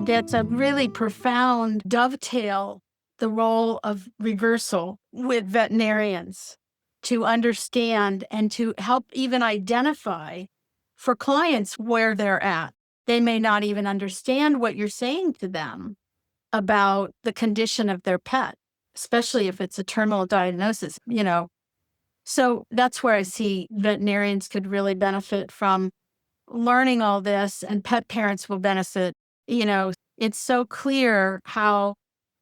that's a really profound dovetail the role of reversal with veterinarians to understand and to help even identify for clients where they're at. They may not even understand what you're saying to them about the condition of their pet, especially if it's a terminal diagnosis. So that's where I see veterinarians could really benefit from learning all this, and pet parents will benefit. It's so clear how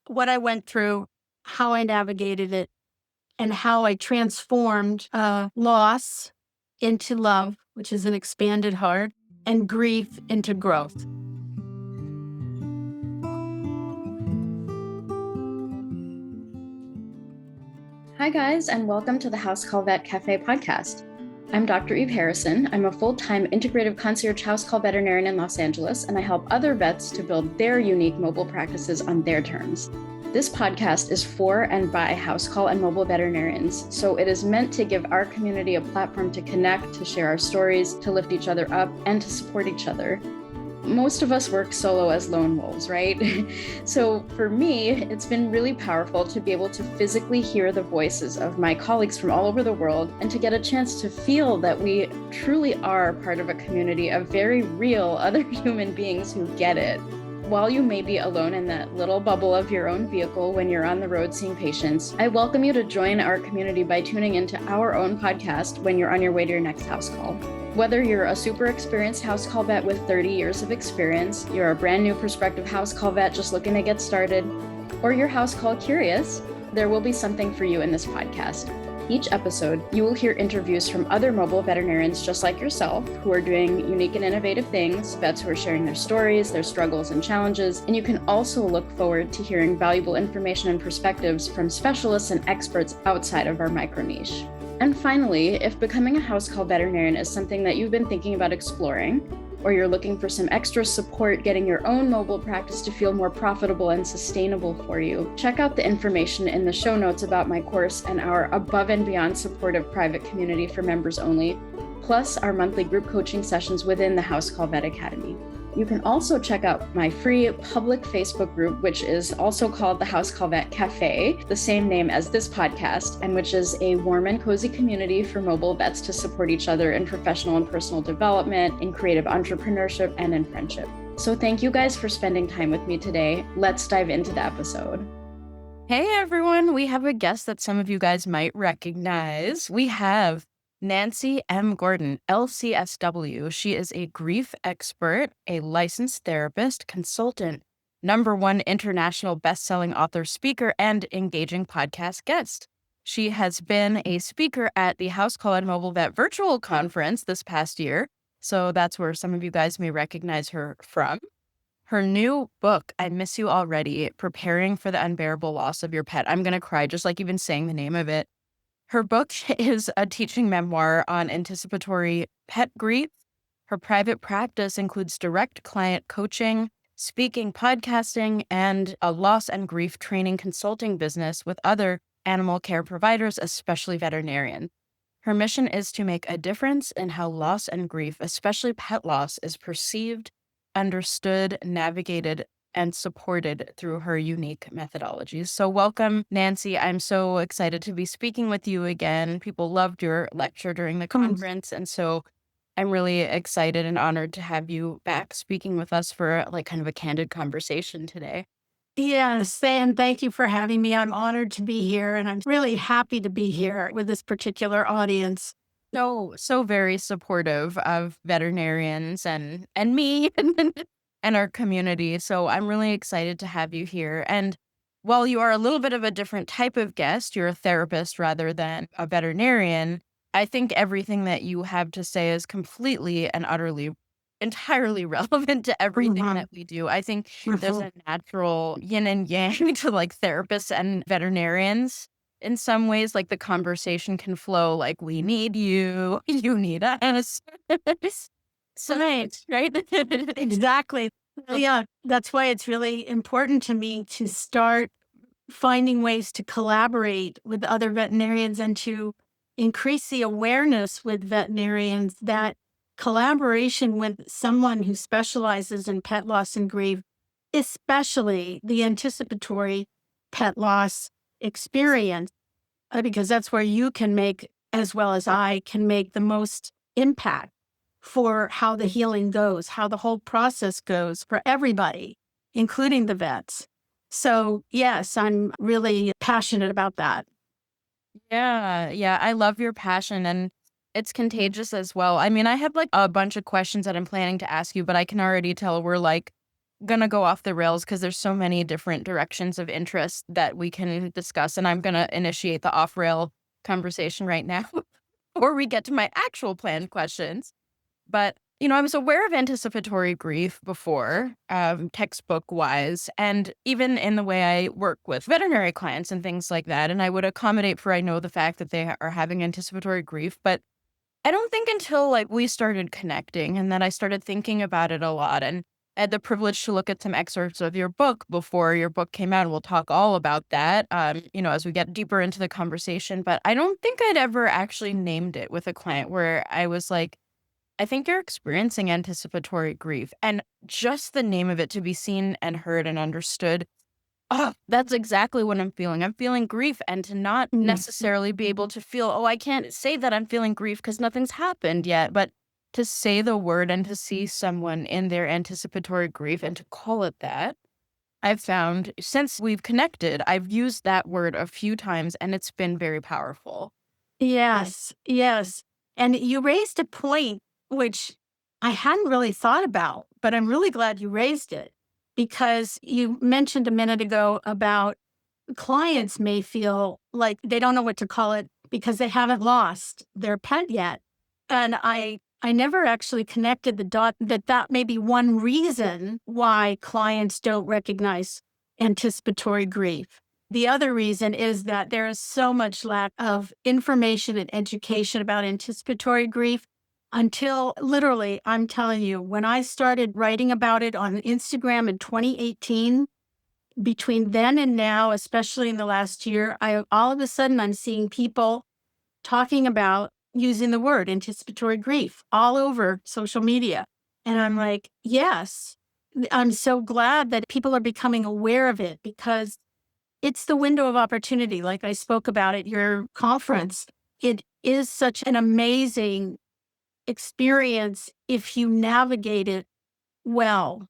what I went through, how I navigated it, and how I transformed loss into love, which is an expanded heart, and grief into growth. Hi, guys, and welcome to the House Call Vet Cafe podcast. I'm Dr. Eve Harrison. I'm a full-time integrative concierge house call veterinarian in Los Angeles, and I help other vets to build their unique mobile practices on their terms. This podcast is for and by house call and mobile veterinarians, so it is meant to give our community a platform to connect, to share our stories, to lift each other up, and to support each other. Most of us work solo as lone wolves, right? So for me, it's been really powerful to be able to physically hear the voices of my colleagues from all over the world and to get a chance to feel that we truly are part of a community of very real other human beings who get it. While you may be alone in that little bubble of your own vehicle when you're on the road seeing patients, I welcome you to join our community by tuning into our own podcast when you're on your way to your next house call. Whether you're a super experienced house call vet with 30 years of experience, you're a brand new prospective house call vet just looking to get started, or you're house call curious, there will be something for you in this podcast. Each episode, you will hear interviews from other mobile veterinarians just like yourself who are doing unique and innovative things, vets who are sharing their stories, their struggles and challenges, and you can also look forward to hearing valuable information and perspectives from specialists and experts outside of our micro niche. And finally, if becoming a house call veterinarian is something that you've been thinking about exploring, or you're looking for some extra support getting your own mobile practice to feel more profitable and sustainable for you, check out the information in the show notes about my course and our above and beyond supportive private community for members only, plus our monthly group coaching sessions within the House Call Vet Academy. You can also check out my free public Facebook group, which is also called the House Call Vet Cafe, the same name as this podcast, and which is a warm and cozy community for mobile vets to support each other in professional and personal development, in creative entrepreneurship, and in friendship. So thank you guys for spending time with me today. Let's dive into the episode. Hey everyone, we have a guest that some of you guys might recognize. We have Nancy M. Gordon, LCSW. She is a grief expert, a licensed therapist, consultant, #1 international best-selling author, speaker, and engaging podcast guest. She has been a speaker at the House Call and Mobile Vet virtual conference this past year, so that's where some of you guys may recognize her from. Her new book, I Miss You Already, Preparing for the Unbearable Loss of Your Pet. I'm going to cry just like even saying the name of it. Her book is a teaching memoir on anticipatory pet grief. Her private practice includes direct client coaching, speaking, podcasting, and a loss and grief training consulting business with other animal care providers, especially veterinarian. Her mission is to make a difference in how loss and grief, especially pet loss, is perceived, understood, navigated, and supported through her unique methodologies. So welcome, Nancy. I'm so excited to be speaking with you again. People loved your lecture during the conference, and so I'm really excited and honored to have you back speaking with us for kind of a candid conversation today. Yes, and thank you for having me. I'm honored to be here, and I'm really happy to be here with this particular audience. So very supportive of veterinarians and me and our community. So I'm really excited to have you here. And while you are a little bit of a different type of guest, you're a therapist rather than a veterinarian, I think everything that you have to say is completely and utterly, entirely relevant to everything that we do. I think there's a natural yin and yang to therapists and veterinarians. In some ways, the conversation can flow like, we need you, you need us. So, right? Exactly. Yeah, that's why it's really important to me to start finding ways to collaborate with other veterinarians and to increase the awareness with veterinarians that collaboration with someone who specializes in pet loss and grief especially the anticipatory pet loss experience, because that's where you can make, as well as I can make, the most impact for how the healing goes, how the whole process goes for everybody, including the vets. So, yes, I'm really passionate about that. Yeah, I love your passion and it's contagious as well. I mean, I have like a bunch of questions that I'm planning to ask you, but I can already tell we're like gonna go off the rails because there's so many different directions of interest that we can discuss. And I'm gonna initiate the off rail conversation right now before we get to my actual planned questions. But, I was aware of anticipatory grief before, textbook wise, and even in the way I work with veterinary clients and things like that. And I would accommodate for, I know the fact that they are having anticipatory grief, but I don't think until like we started connecting and then I started thinking about it a lot. And I had the privilege to look at some excerpts of your book before your book came out. And we'll talk all about that, as we get deeper into the conversation. But I don't think I'd ever actually named it with a client where I was like, I think you're experiencing anticipatory grief. And just the name of it to be seen and heard and understood. Oh, that's exactly what I'm feeling. I'm feeling grief, and to not Mm. necessarily be able to feel, oh, I can't say that I'm feeling grief because nothing's happened yet. But to say the word and to see someone in their anticipatory grief and to call it that, I've found since we've connected, I've used that word a few times and it's been very powerful. Yes, yes. And you raised a point which I hadn't really thought about, but I'm really glad you raised it because you mentioned a minute ago about clients may feel like they don't know what to call it because they haven't lost their pet yet. And I never actually connected the dot that may be one reason why clients don't recognize anticipatory grief. The other reason is that there is so much lack of information and education about anticipatory grief until literally, I'm telling you, when I started writing about it on Instagram in 2018, between then and now, especially in the last year, I all of a sudden I'm seeing people talking about using the word anticipatory grief all over social media. And I'm like, yes, I'm so glad that people are becoming aware of it because it's the window of opportunity, like I spoke about at your conference. It is such an amazing experience if you navigate it well.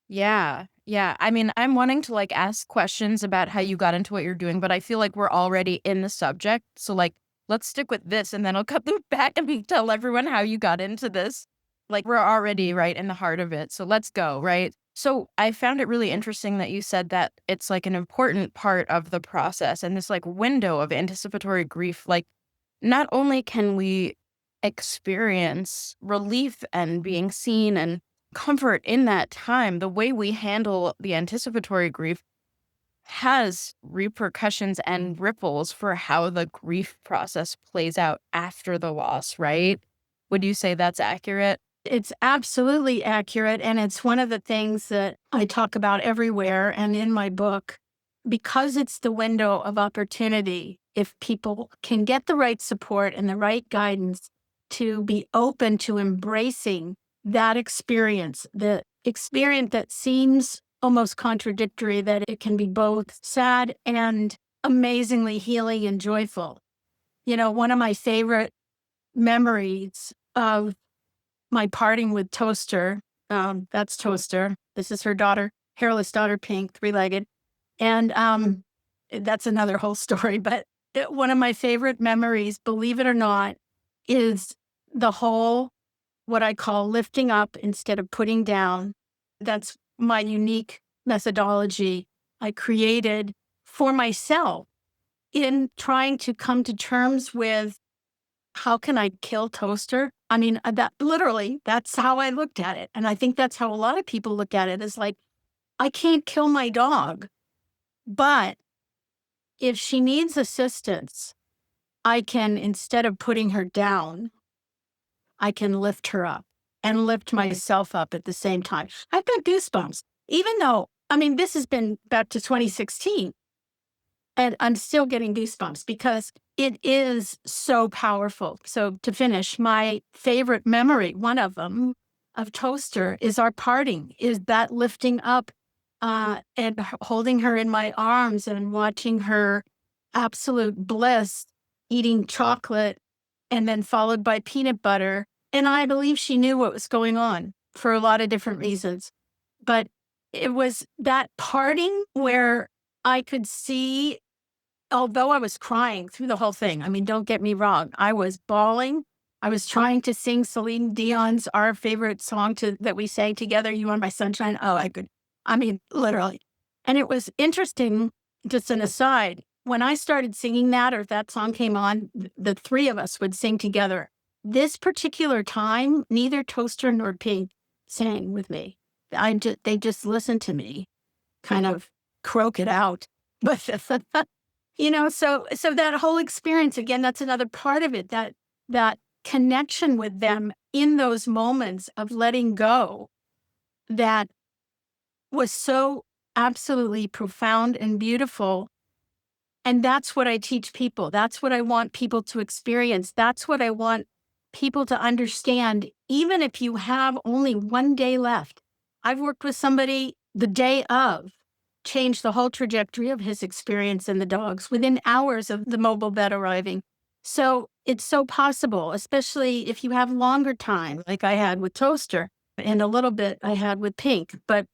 Yeah. I mean, I'm wanting to like ask questions about how you got into what you're doing, but I feel like we're already in the subject. So like, let's stick with this and then I'll cut them back and tell everyone how you got into this. Like we're already right in the heart of it. So let's go, right? So I found it really interesting that you said that it's like an important part of the process and this like window of anticipatory grief. Like not only can we experience relief and being seen and comfort in that time, the way we handle the anticipatory grief has repercussions and ripples for how the grief process plays out after the loss, right? Would you say that's accurate? It's absolutely accurate. And it's one of the things that I talk about everywhere and in my book because it's the window of opportunity. If people can get the right support and the right guidance to be open to embracing that experience, the experience that seems almost contradictory, that it can be both sad and amazingly healing and joyful. One of my favorite memories of my parting with Toaster, that's Toaster. This is her daughter, hairless daughter, Pink, three-legged. And that's another whole story. But one of my favorite memories, believe it or not, is the whole, what I call lifting up instead of putting down. That's my unique methodology I created for myself in trying to come to terms with how can I kill Toaster? I mean, that literally, that's how I looked at it. And I think that's how a lot of people look at it is like, I can't kill my dog, but if she needs assistance, I can, instead of putting her down, I can lift her up and lift myself up at the same time. I've got goosebumps, even though, I mean, this has been back to 2016. And I'm still getting goosebumps because it is so powerful. So to finish, my favorite memory, one of them, of Toaster is our parting, is that lifting up and holding her in my arms and watching her absolute bliss, eating chocolate and then followed by peanut butter. And I believe she knew what was going on for a lot of different reasons. But it was that parting where I could see, although I was crying through the whole thing. I mean, don't get me wrong. I was bawling. I was trying to sing Celine Dion's our favorite song that we sang together, You Are My Sunshine. Oh, I mean, literally. And it was interesting, just an aside, when I started singing that or if that song came on, the three of us would sing together. This particular time, neither Toaster nor Pink sang with me. They just listened to me kind of croak it out. But so that whole experience, again, that's another part of it, that connection with them in those moments of letting go that was so absolutely profound and beautiful. And that's what I teach people. That's what I want people to experience. That's what I want people to understand, even if you have only one day left. I've worked with somebody the day of, changed the whole trajectory of his experience in the dogs within hours of the mobile vet arriving. So it's so possible, especially if you have longer time, like I had with Toaster and a little bit I had with Pink. But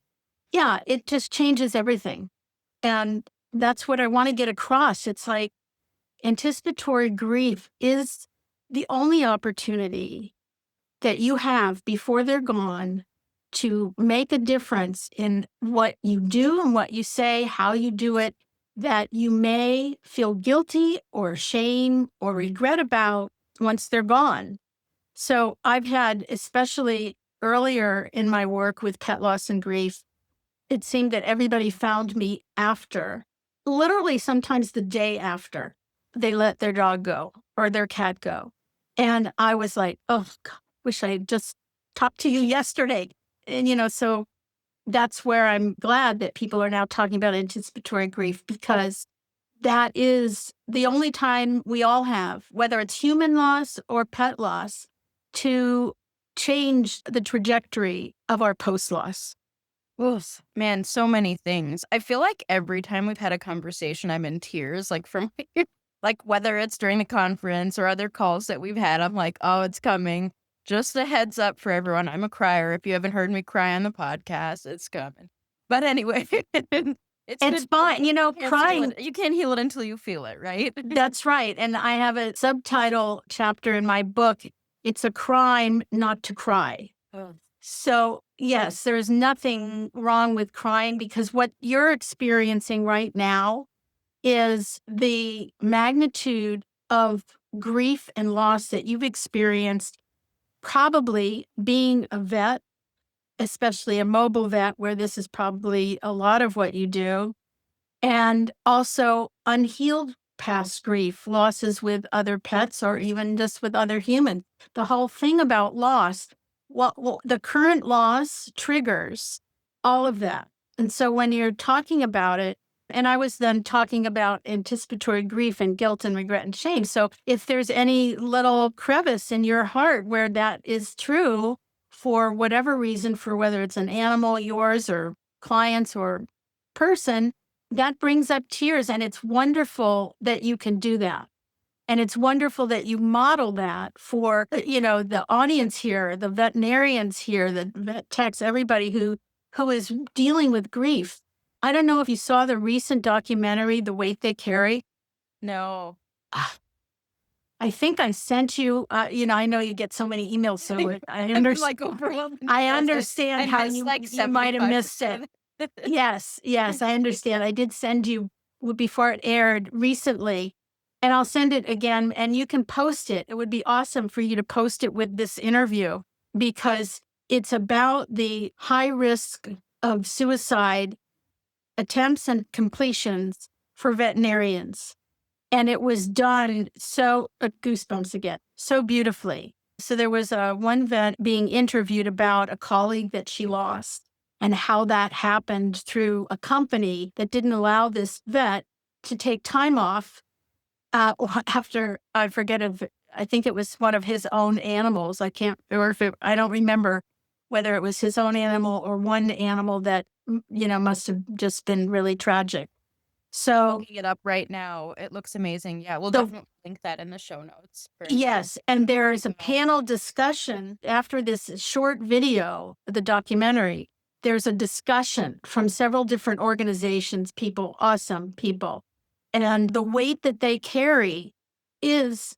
yeah, it just changes everything. And that's what I want to get across. It's like anticipatory grief is the only opportunity that you have before they're gone to make a difference in what you do and what you say, how you do it, that you may feel guilty or shame or regret about once they're gone. So I've had, especially earlier in my work with pet loss and grief, it seemed that everybody found me after, literally sometimes the day after they let their dog go or their cat go. And I was like, oh, God, wish I had just talked to you yesterday. And, so that's where I'm glad that people are now talking about anticipatory grief, because that is the only time we all have, whether it's human loss or pet loss, to change the trajectory of our post loss. Oof, man, so many things. I feel like every time we've had a conversation, I'm in tears, like from like whether it's during the conference or other calls that we've had, I'm like, oh, it's coming. Just a heads up for everyone. I'm a crier. If you haven't heard me cry on the podcast, it's coming. But anyway, It's fine. Crying. You can't heal it until you feel it, right? That's right. And I have a subtitle chapter in my book. It's a crime not to cry. Oh. So, yes, there's nothing wrong with crying, because what you're experiencing right now is the magnitude of grief and loss that you've experienced, probably being a vet, especially a mobile vet, where this is probably a lot of what you do, and also unhealed past grief, losses with other pets or even just with other humans. The whole thing about loss, the current loss triggers all of that. And so when you're talking about it, and I was then talking about anticipatory grief and guilt and regret and shame. So if there's any little crevice in your heart where that is true for whatever reason, for whether it's an animal, yours, or clients or person, that brings up tears. And it's wonderful that you can do that. And it's wonderful that you model that for, the audience here, the veterinarians here, the vet techs, everybody who is dealing with grief. I don't know if you saw the recent documentary, The Weight They Carry. No. I think I sent you, I know you get so many emails, so I I'm understand. like overwhelmed. I understand how you might have missed it. 75%. Yes, I understand. I did send you before it aired recently, and I'll send it again, and you can post it. It would be awesome for you to post it with this interview, because it's about the high risk of suicide attempts and completions for veterinarians. And it was done so, goosebumps again, so beautifully. So there was one vet being interviewed about a colleague that she lost and how that happened through a company that didn't allow this vet to take time off after, I forget if, I think it was one of his own animals. I don't remember. whether it was his own animal or one animal that, must have just been really tragic. So, Looking it up right now. It looks amazing. Yeah, we'll the definitely link that in the show notes for anyone. yes, and there is a panel discussion after this short video, the documentary. There's a discussion from several different organizations, people, awesome people. And the weight that they carry is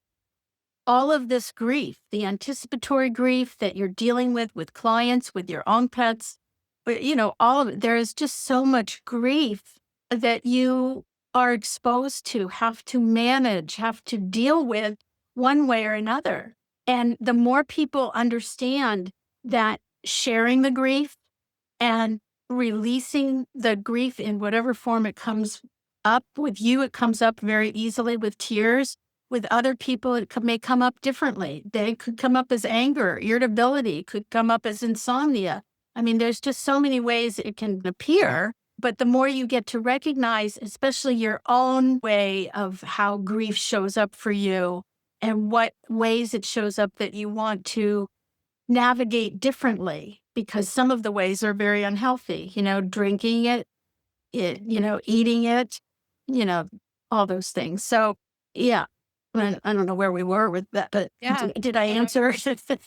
all of this grief, the anticipatory grief that you're dealing with clients, with your own pets, but all of it. There is just so much grief that you are exposed to, have to manage, have to deal with one way or another. And the more people understand that sharing the grief and releasing the grief in whatever form it comes up with you, it comes up very easily with tears. With other people, it may come up differently. They could come up as anger, irritability, could come up as insomnia. I mean, there's just so many ways it can appear. But the more you get to recognize, especially your own way of how grief shows up for you and what ways it shows up that you want to navigate differently, because some of the ways are very unhealthy, drinking it, eating it, you know, all those things. So, yeah, I don't know where we were with that, but Yeah. did I answer?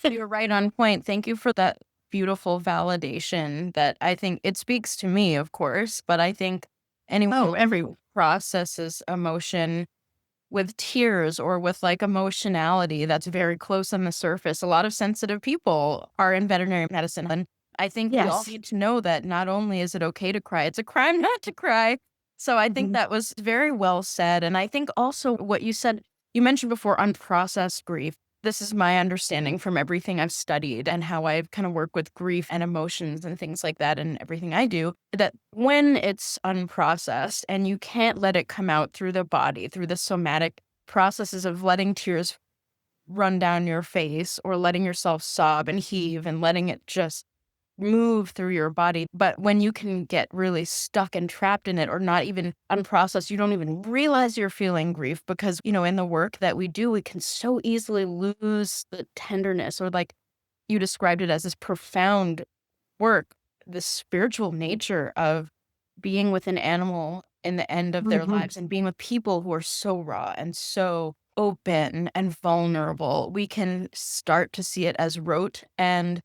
You're right on point. Thank you for that beautiful validation that I think it speaks to me, of course, but I think anyone Everyone. processes emotion with tears or with like emotionality that's very close on the surface. A lot of sensitive people are in veterinary medicine. And I think we all Yes. need to know that not only is it okay to cry, it's a crime not to cry. So I think Mhm. that was very well said. And I think also what you said, you mentioned before unprocessed grief. This is my understanding from everything I've studied and how I kind of work with grief and emotions and things like that and everything I do, that when it's unprocessed and you can't let it come out through the body, through the somatic processes of letting tears run down your face or letting yourself sob and heave and letting it just move through your body. But when you can get really stuck and trapped in it or not even unprocessed, you don't even realize you're feeling grief because, in the work that we do, we can so easily lose the tenderness or like you described it as this profound work, the spiritual nature of being with an animal in the end of their Mhm. lives and being with people who are so raw and so open and vulnerable. We can start to see it as rote and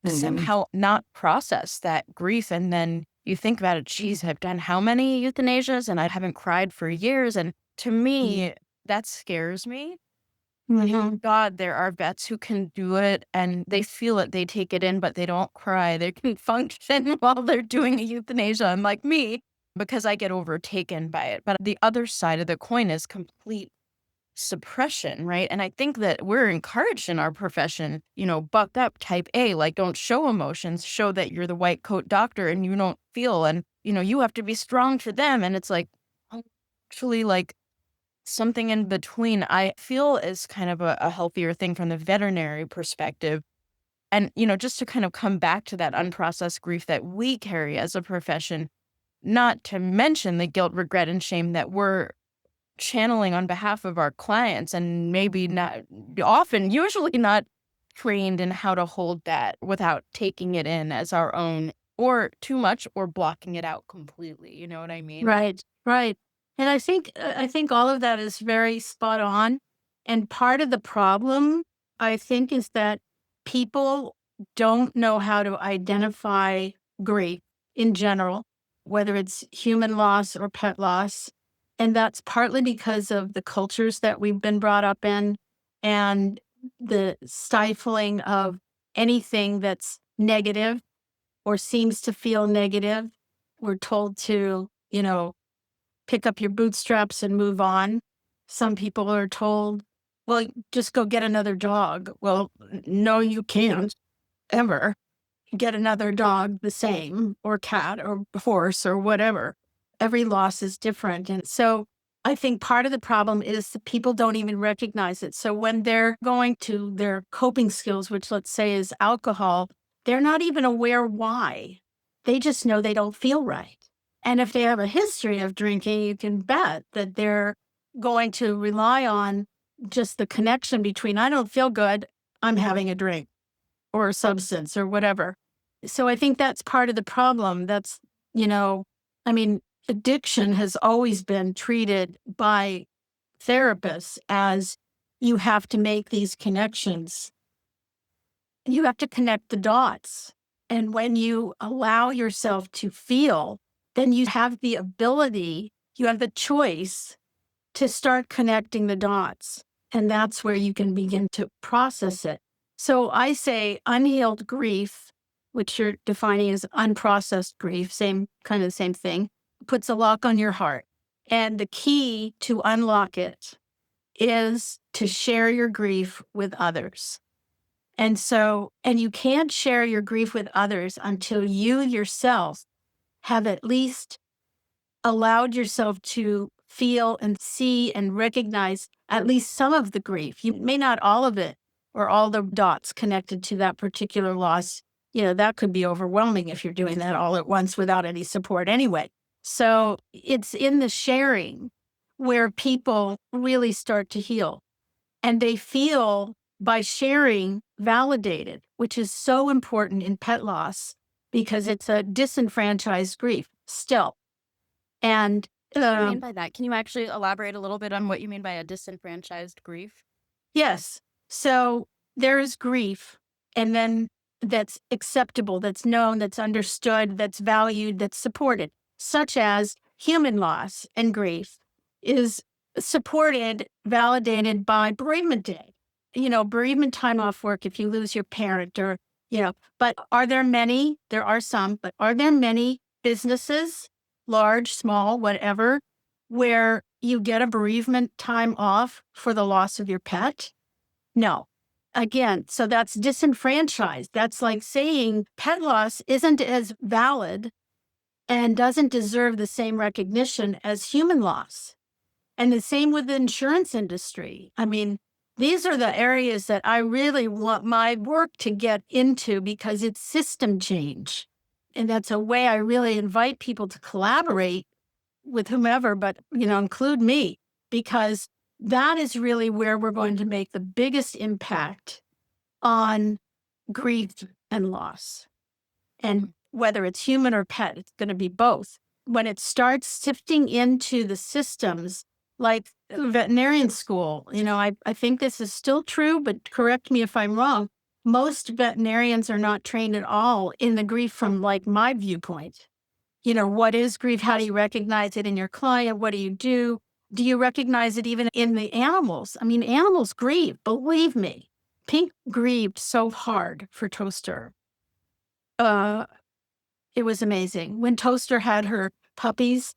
somehow not process that grief. And then you think about it, geez, I've done how many euthanasias and I haven't cried for years. And to me, that scares me. Mhm. God, there are vets who can do it and they feel it, they take it in, but they don't cry. They can function while they're doing a euthanasia, unlike me, because I get overtaken by it. But the other side of the coin is complete suppression, right? And I think that we're encouraged in our profession, buck up, type A, like don't show emotions, show that you're the white coat doctor and you don't feel, and, you have to be strong for them. And it's like, actually, like, something in between, I feel is kind of a healthier thing from the veterinary perspective. And, just to kind of come back to that unprocessed grief that we carry as a profession, not to mention the guilt, regret, and shame that we're channeling on behalf of our clients and maybe not often, usually not trained in how to hold that without taking it in as our own or too much or blocking it out completely. You know what I mean? Right, right. And I think all of that is very spot on. And part of the problem, I think, is that people don't know how to identify grief in general, whether it's human loss or pet loss. And that's partly because of the cultures that we've been brought up in and the stifling of anything that's negative or seems to feel negative. We're told to, pick up your bootstraps and move on. Some people are told, well, just go get another dog. Well, no, you can't ever get another dog the same, or cat, or horse, or whatever. Every loss is different. And so I think part of the problem is that people don't even recognize it. So when they're going to their coping skills, which let's say is alcohol, they're not even aware why. They just know they don't feel right. And if they have a history of drinking, you can bet that they're going to rely on just the connection between, I don't feel good, I'm having a drink, or substance or whatever. So I think that's part of the problem. That's, I mean, addiction has always been treated by therapists as you have to make these connections. You have to connect the dots. And when you allow yourself to feel, then you have the ability, you have the choice to start connecting the dots. And that's where you can begin to process it. So I say unhealed grief, which you're defining as unprocessed grief, same thing, puts a lock on your heart. And the key to unlock it is to share your grief with others. And you can't share your grief with others until you yourself have at least allowed yourself to feel and see and recognize at least some of the grief. You may not all of it or all the dots connected to that particular loss. That could be overwhelming if you're doing that all at once without any support anyway. So it's in the sharing where people really start to heal, and they feel by sharing validated, which is so important in pet loss because it's a disenfranchised grief still. And What do you mean by that? Can you actually elaborate a little bit on what you mean by a disenfranchised grief? yes, so there is grief, and then that's acceptable, that's known, that's understood, that's valued, that's supported, such as human loss and grief is supported, validated by bereavement day. Bereavement time off work if you lose your parent but are there many? There are some, but are there many businesses, large, small, whatever, where you get a bereavement time off for the loss of your pet? No. Again, so that's disenfranchised. That's like saying pet loss isn't as valid and doesn't deserve the same recognition as human loss. And the same with the insurance industry. I mean, these are the areas that I really want my work to get into because it's system change. And that's a way I really invite people to collaborate with whomever, but, include me, because that is really where we're going to make the biggest impact on grief and loss. And whether it's human or pet, it's going to be both. When it starts sifting into the systems, like veterinarian school, I think this is still true, but correct me if I'm wrong. Most veterinarians are not trained at all in the grief from my viewpoint. What is grief? How do you recognize it in your client? What do you do? Do you recognize it even in the animals? I mean, animals grieve, believe me. Pink grieved so hard for Toaster. It was amazing. When Toaster had her puppies,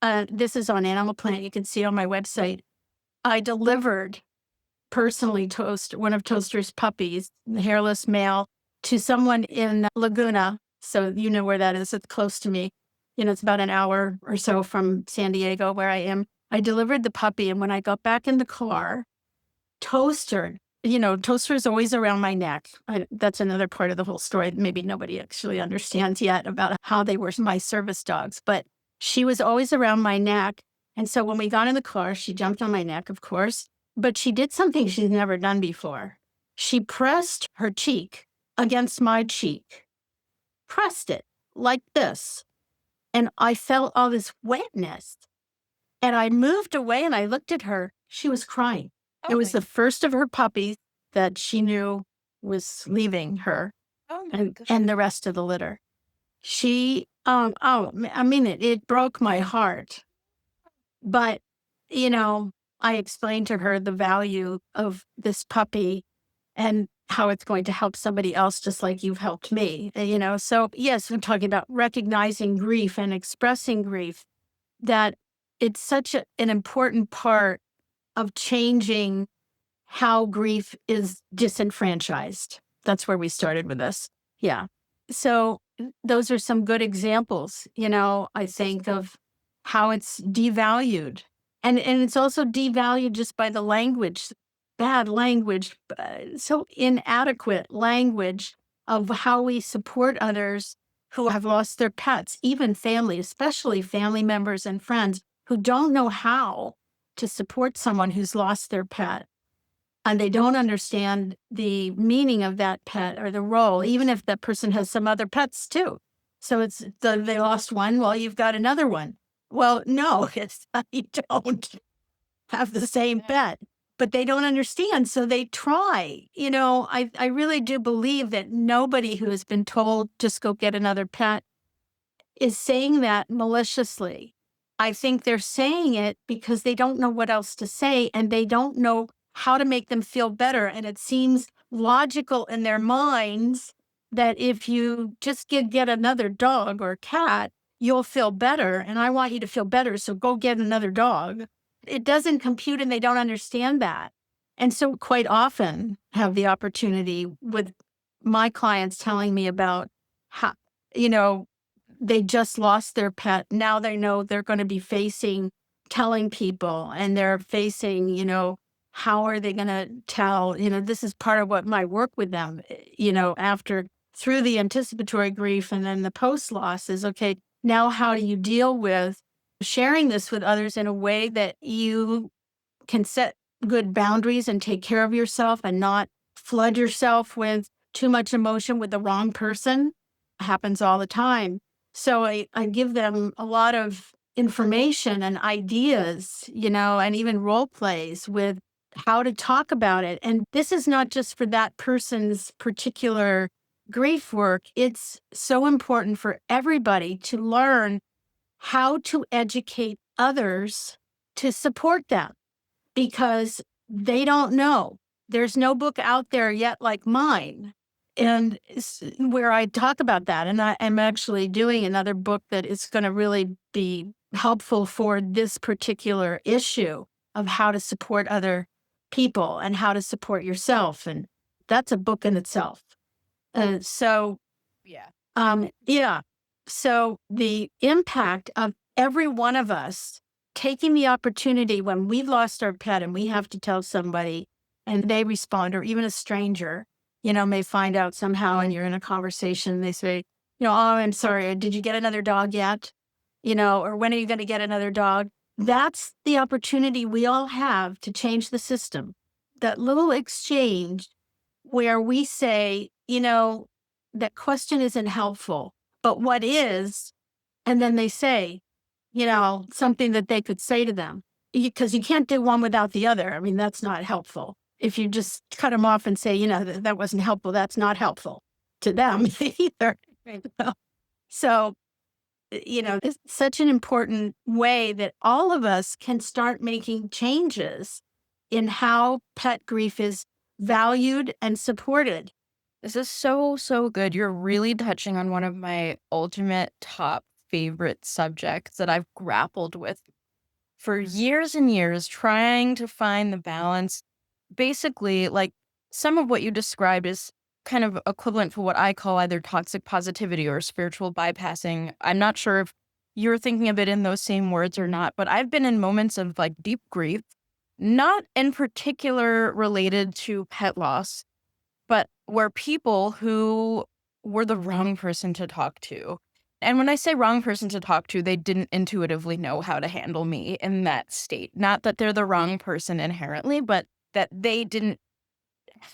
this is on Animal Planet, you can see on my website, I delivered personally one of Toaster's puppies, the hairless male, to someone in Laguna. So you know where that is. It's close to me. It's about an hour or so from San Diego where I am. I delivered the puppy, and when I got back in the car, Toaster is always around my neck. That's another part of the whole story. Maybe nobody actually understands yet about how they were my service dogs, but she was always around my neck. And so when we got in the car, she jumped on my neck, of course, but she did something she's never done before. She pressed her cheek against my cheek, pressed it like this. And I felt all this wetness. And I moved away and I looked at her. She was crying. It was the first of her puppies that she knew was leaving her, and the rest of the litter. She, it broke my heart. But, I explained to her the value of this puppy and how it's going to help somebody else just like you've helped me, So yes, we're talking about recognizing grief and expressing grief, that it's such an important part of changing how grief is disenfranchised. That's where we started with this. Yeah. So those are some good examples, I think of how it's devalued. And it's also devalued just by the language, bad language, so inadequate language of how we support others who have lost their pets, even family, especially family members and friends who don't know how to support someone who's lost their pet. and they don't understand the meaning of that pet or the role, even if that person has some other pets too. So they lost one, well, you've got another one. Well, no, it's you don't have the same pet, but they don't understand. So they try. I really do believe that nobody who has been told just go get another pet is saying that maliciously. I think they're saying it because they don't know what else to say and they don't know how to make them feel better. And it seems logical in their minds that if you just get another dog or cat, you'll feel better. And I want you to feel better. So go get another dog. It doesn't compute and they don't understand that. And so quite often have the opportunity with my clients telling me about how, you know, they just lost their pet. Now they know they're going to be facing telling people and they're facing, how are they going to tell? This is part of what my work with them, after through the anticipatory grief and then the post loss is okay. Now, how do you deal with sharing this with others in a way that you can set good boundaries and take care of yourself and not flood yourself with too much emotion with the wrong person? Happens all the time. So I give them a lot of information and ideas, and even role plays with how to talk about it. And this is not just for that person's particular grief work. It's so important for everybody to learn how to educate others to support them because they don't know. There's no book out there yet like mine. And where I talk about that. And I'm actually doing another book that is going to really be helpful for this particular issue of how to support other people and how to support yourself. And that's a book in itself. So Yeah. yeah. So the impact of every one of us taking the opportunity when we've lost our pet and we have to tell somebody and they respond, or even a stranger, may find out somehow and you're in a conversation, they say, oh, I'm sorry, did you get another dog yet? Or when are you going to get another dog? That's the opportunity we all have to change the system. That little exchange where we say, that question isn't helpful, but what is? And then they say, something that they could say to them, because you can't do one without the other. I mean, that's not helpful. If you just cut them off and say, that wasn't helpful, that's not helpful to them either. So, it's such an important way that all of us can start making changes in how pet grief is valued and supported. This is so, so good. You're really touching on one of my ultimate top favorite subjects that I've grappled with for years and years, trying to find the balance. Basically, like some of what you described is kind of equivalent to what I call either toxic positivity or spiritual bypassing. I'm not sure if you're thinking of it in those same words or not, but I've been in moments of like deep grief, not in particular related to pet loss, but were people who were the wrong person to talk to. And when I say wrong person to talk to, they didn't intuitively know how to handle me in that state. Not that they're the wrong person inherently, but that they didn't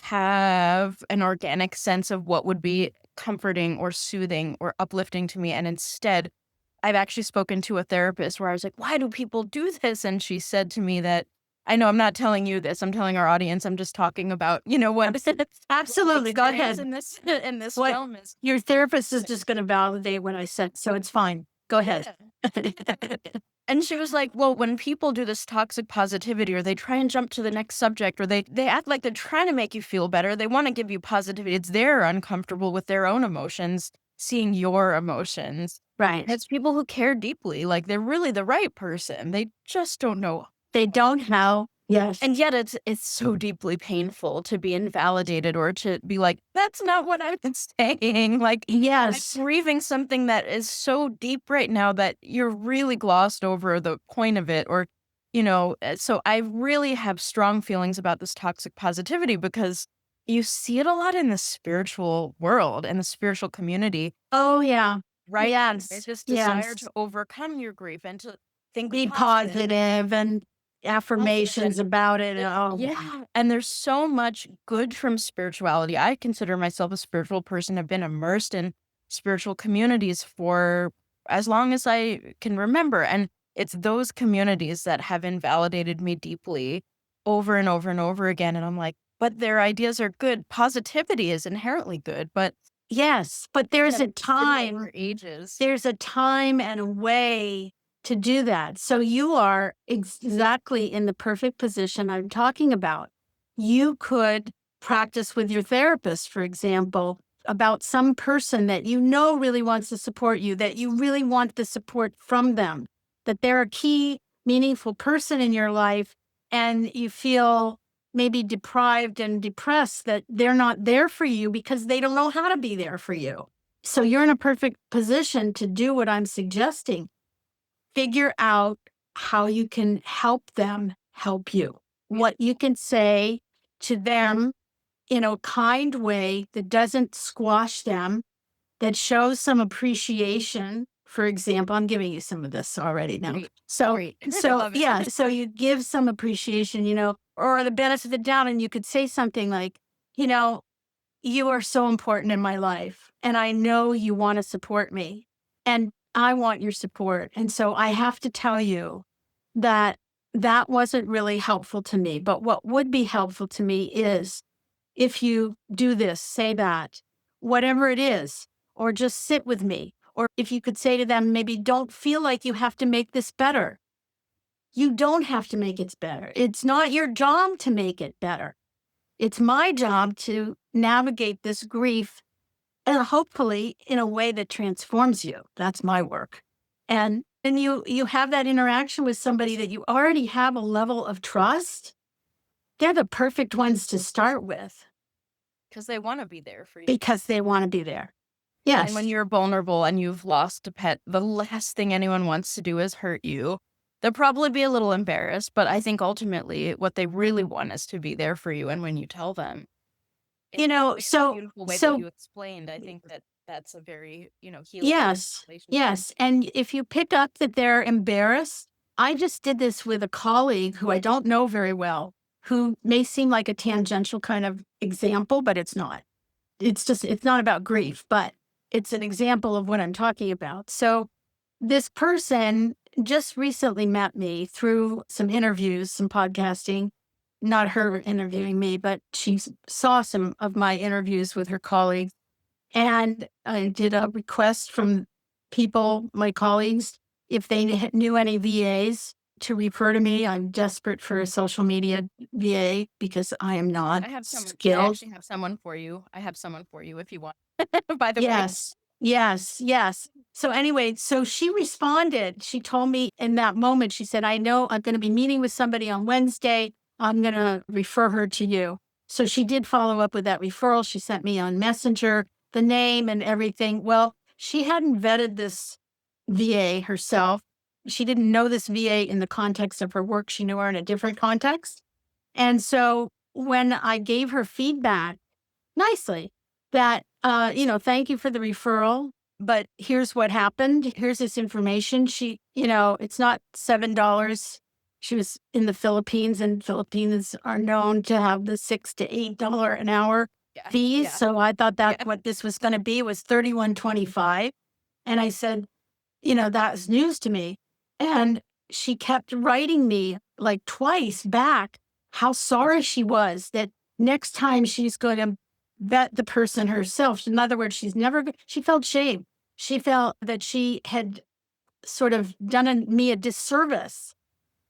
have an organic sense of what would be comforting or soothing or uplifting to me. And instead, I've actually spoken to a therapist where I was like, why do people do this? And she said to me that, I know I'm not telling you this, I'm telling our audience, I'm just talking about, what Absolutely. Go ahead. in this What- film is. Your therapist is just going to validate what I said, so it's fine. Go ahead. And she was like, well, when people do this toxic positivity or they try and jump to the next subject or they act like they're trying to make you feel better, they want to give you positivity. They're uncomfortable with their own emotions, seeing your emotions. Right. It's people who care deeply, like they're really the right person. They just don't know. They don't know. Yes. And yet it's so deeply painful to be invalidated or to be like, that's not what I've been saying. Like, yes. I'm grieving something that is so deep right now that you're really glossed over the point of it. Or, so I really have strong feelings about this toxic positivity because you see it a lot in the spiritual world and the spiritual community. Oh, yeah. Right? Yes. It's this desire to overcome your grief and to think be positive and affirmations about it. Oh, Yeah. And there's so much good from spirituality. I consider myself a spiritual person. I've been immersed in spiritual communities for as long as I can remember. And it's those communities that have invalidated me deeply over and over and over again. And I'm like, but their ideas are good. Positivity is inherently good, but yes, but there's a time. for ages. There's a time and a way to do that. So you are exactly in the perfect position I'm talking about. You could practice with your therapist, for example, about some person that you know really wants to support you, that you really want the support from them, that they're a key, meaningful person in your life, and you feel maybe deprived and depressed that they're not there for you because they don't know how to be there for you. So you're in a perfect position to do what I'm suggesting. Figure out how you can help them help you. What you can say to them in a kind way that doesn't squash them, that shows some appreciation. For example, I'm giving you some of this already now. Great. So, Great. I so love it. yeah, so you give some appreciation, or the benefit of the doubt, and you could say something like, you are so important in my life, and I know you want to support me, and I want your support. And so I have to tell you that that wasn't really helpful to me. But what would be helpful to me is if you do this, say that, whatever it is, or just sit with me. Or if you could say to them, maybe don't feel like you have to make this better. You don't have to make it better. It's not your job to make it better. It's my job to navigate this grief and hopefully in a way that transforms you. That's my work. And then you have that interaction with somebody that you already have a level of trust. They're the perfect ones to start with Because they want to be there for you. because they want to be there. Yes. And when you're vulnerable and you've lost a pet, the last thing anyone wants to do is hurt you. They'll probably be a little embarrassed, but I think ultimately what they really want is to be there for you. And when you tell them, in a so beautiful way so that you explained, I think that that's a very, healing yes, relationship. yes. And if you pick up that they're embarrassed, I just did this with a colleague who I don't know very well, who may seem like a tangential kind of example, but it's not. It's not about grief, but it's an example of what I'm talking about. So this person just recently met me through some interviews, some podcasting, not her interviewing me, but she saw some of my interviews with her colleagues. And I did a request from people, my colleagues, if they knew any VAs to refer to me. I'm desperate for a social media VA because I am not I skilled. actually have someone for you. I have someone for you if you want. By the way. Yes. So anyway, so she responded. She told me in that moment, she said, I know I'm going to be meeting with somebody on Wednesday. I'm going to refer her to you. So she did follow up with that referral. She sent me on Messenger the name and everything. Well, she hadn't vetted this VA herself. She didn't know this VA in the context of her work. She knew her in a different context. And so when I gave her feedback nicely that, thank you for the referral, but here's what happened. Here's this information. She, it's not $7. She was in the Philippines, and Philippines are known to have the $6 to $8 an hour fees. Yeah. So I thought that what this was going to be was $31.25. And I said, that's news to me. And she kept writing me like twice back how sorry she was that next time she's going to vet the person herself. In other words, she felt shame. She felt that she had sort of done me a disservice,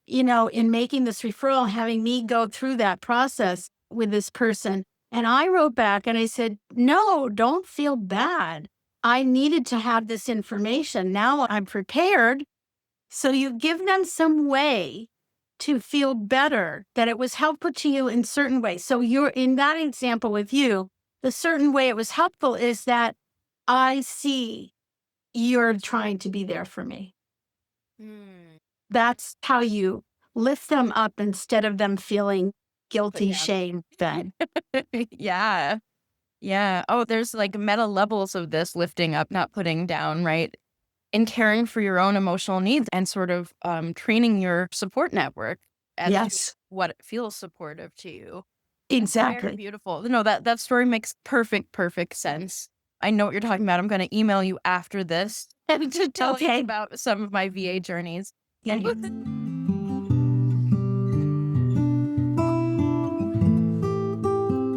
in making this referral, having me go through that process with this person. And I wrote back and I said, no, don't feel bad. I needed to have this information. Now I'm prepared. So you give them some way to feel better, that it was helpful to you in certain ways. So you're in that example with you, the certain way it was helpful is that I see you're trying to be there for me. That's how you lift them up instead of them feeling guilty, shame, then. Yeah. Yeah. Oh, there's like meta levels of this lifting up, not putting down, right? And caring for your own emotional needs and sort of training your support network. as to Yes, what feels supportive to you. Very exactly. beautiful. No, that story makes perfect sense. I know what you're talking about. I'm going to email you after this and to tell you Okay. about some of my VA journeys. Yeah.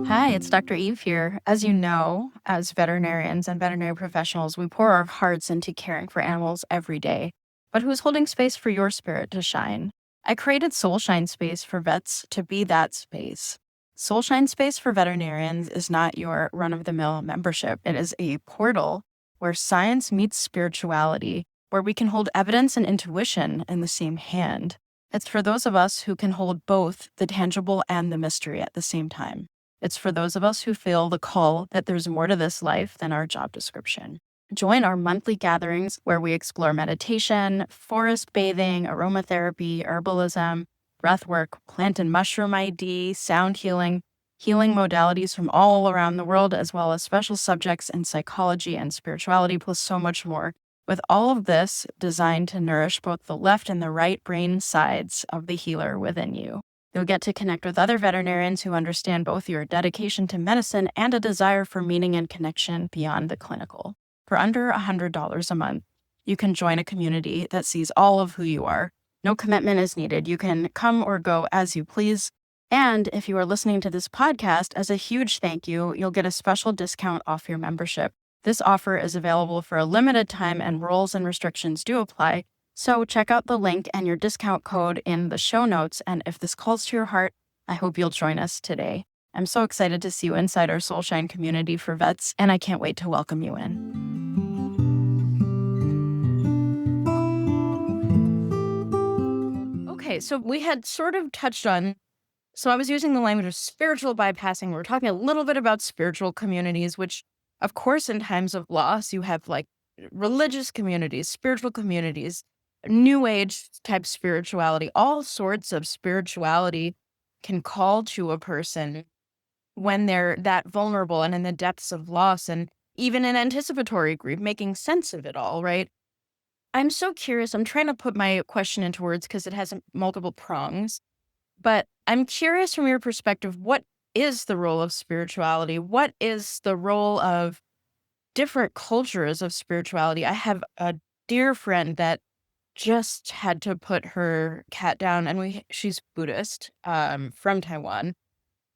Hi, it's Dr. Eve here. As you know, as veterinarians and veterinary professionals, we pour our hearts into caring for animals every day. But who's holding space for your spirit to shine? I created Soulshine Space for vets to be that space. Soulshine Space for veterinarians is not your run-of-the-mill membership. It is a portal where science meets spirituality, where we can hold evidence and intuition in the same hand. It's for those of us who can hold both the tangible and the mystery at the same time. It's for those of us who feel the call that there's more to this life than our job description. Join our monthly gatherings where we explore meditation, forest bathing, aromatherapy, herbalism, breathwork, plant and mushroom ID, sound healing, healing modalities from all around the world, as well as special subjects in psychology and spirituality, plus so much more. With all of this designed to nourish both the left and the right brain sides of the healer within you. You'll get to connect with other veterinarians who understand both your dedication to medicine and a desire for meaning and connection beyond the clinical. For under $100 a month, you can join a community that sees all of who you are. No commitment is needed. You can come or go as you please. And if you are listening to this podcast, as a huge thank you, you'll get a special discount off your membership. This offer is available for a limited time and rules and restrictions do apply. So check out the link and your discount code in the show notes. And if this calls to your heart, I hope you'll join us today. I'm so excited to see you inside our Soulshine community for vets, and I can't wait to welcome you in. Okay, so we had sort of touched on, so I was using the language of spiritual bypassing. We're talking a little bit about spiritual communities, which, of course, in times of loss, you have like religious communities, spiritual communities, new age type spirituality, all sorts of spirituality can call to a person when they're that vulnerable and in the depths of loss and even in anticipatory grief, making sense of it all, right? I'm so curious. I'm trying to put my question into words because it has multiple prongs, but I'm curious from your perspective, what is the role of spirituality? What is the role of different cultures of spirituality? I have a dear friend that just had to put her cat down, and she's Buddhist, from Taiwan,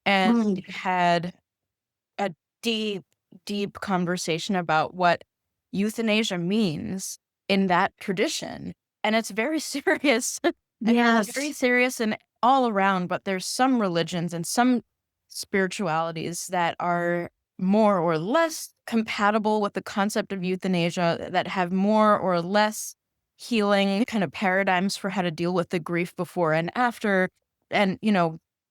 and Mm. had a deep conversation about what euthanasia means in that tradition. And it's very serious. I mean, it's very Yes. serious and all around, but there's some religions and some spiritualities that are more or less compatible with the concept of euthanasia, that have more or less healing kind of paradigms for how to deal with the grief before and after. And,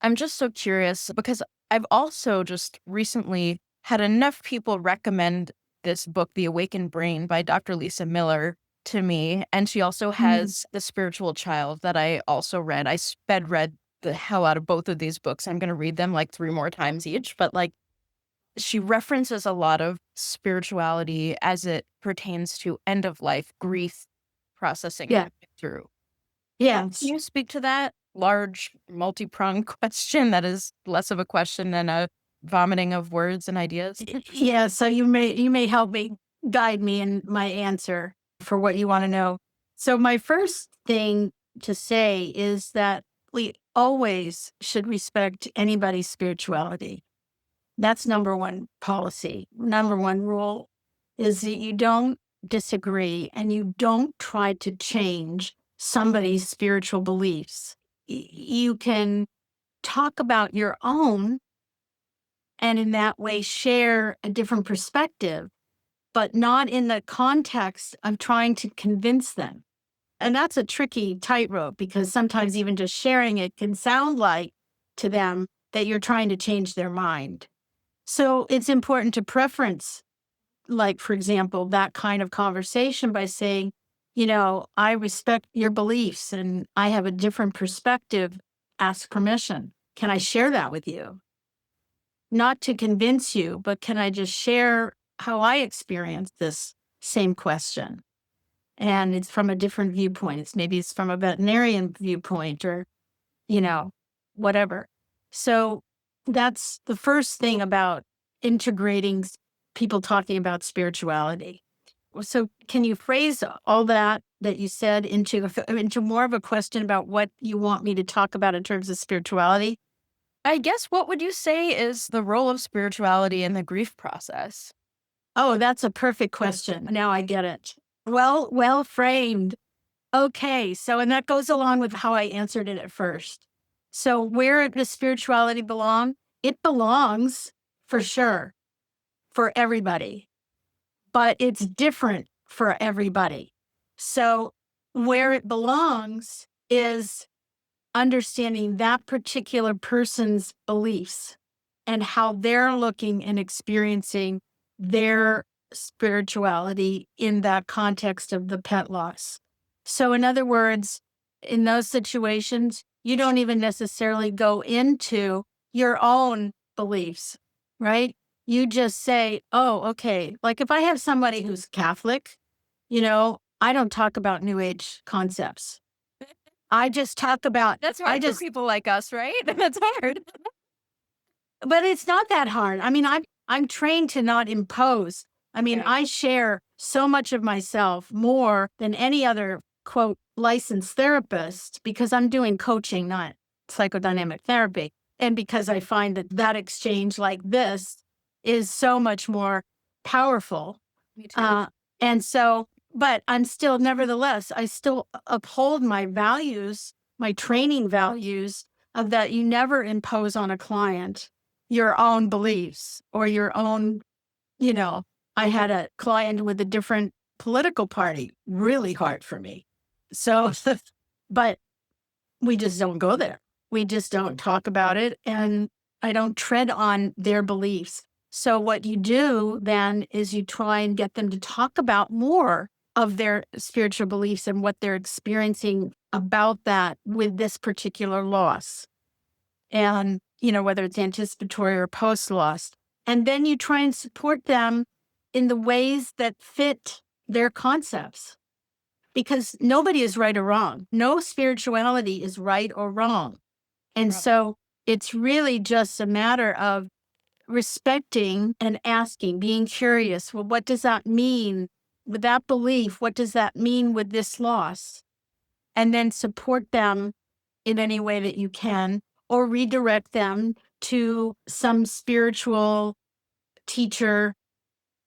I'm just so curious because I've also just recently had enough people recommend this book, The Awakened Brain by Dr. Lisa Miller, to me. And she also has The Spiritual Child that I also read. I sped read the hell out of both of these books. I'm going to read them like 3 more times each. But like, she references a lot of spirituality as it pertains to end of life grief processing Yeah. through. Yes. Can you speak to that large, multi-pronged question that is less of a question than a vomiting of words and ideas? Yeah. So you may help me guide me in my answer for what you want to know. So my first thing to say is that we always should respect anybody's spirituality. That's number one policy. Number one rule is that you don't disagree and you don't try to change somebody's spiritual beliefs. You can talk about your own and in that way share a different perspective, but not in the context of trying to convince them. And that's a tricky tightrope because sometimes even just sharing it can sound like to them that you're trying to change their mind. So it's important to preference, like, for example, that kind of conversation by saying, I respect your beliefs and I have a different perspective. Ask permission. Can I share that with you? Not to convince you, but can I just share how I experienced this same question? And it's from a different viewpoint. Maybe it's from a veterinarian viewpoint or, whatever. So that's the first thing about integrating people talking about spirituality. So can you phrase all that you said into more of a question about what you want me to talk about in terms of spirituality? I guess what would you say is the role of spirituality in the grief process? Oh, that's a perfect question. Now I get it. Well framed. Okay, so and that goes along with how I answered it at first. So where does spirituality belong? It belongs for sure for everybody, but it's different for everybody. So where it belongs is understanding that particular person's beliefs and how they're looking and experiencing their spirituality in that context of the pet loss. So, in other words, in those situations, you don't even necessarily go into your own beliefs, right? You just say, oh, okay. Like if I have somebody who's Catholic, I don't talk about New Age concepts. I just talk about, That's I hard for just, people like us, right? That's hard. but it's not that hard. I mean, I'm trained to not impose. I mean, Right. I share so much of myself more than any other quote licensed therapist because I'm doing coaching, not psychodynamic therapy. And because I find that exchange like this is so much more powerful. Me too. And so, but I'm still, nevertheless, I still uphold my values, my training values of that you never impose on a client your own beliefs or your own, I had a client with a different political party, really hard for me. So, but we just don't go there. We just don't talk about it. And I don't tread on their beliefs. So, what you do then is you try and get them to talk about more of their spiritual beliefs and what they're experiencing about that with this particular loss. And, whether it's anticipatory or post loss. And then you try and support them in the ways that fit their concepts because nobody is right or wrong. No spirituality is right or wrong. And so it's really just a matter of respecting and asking, being curious. Well, what does that mean with that belief? What does that mean with this loss? And then support them in any way that you can, or redirect them to some spiritual teacher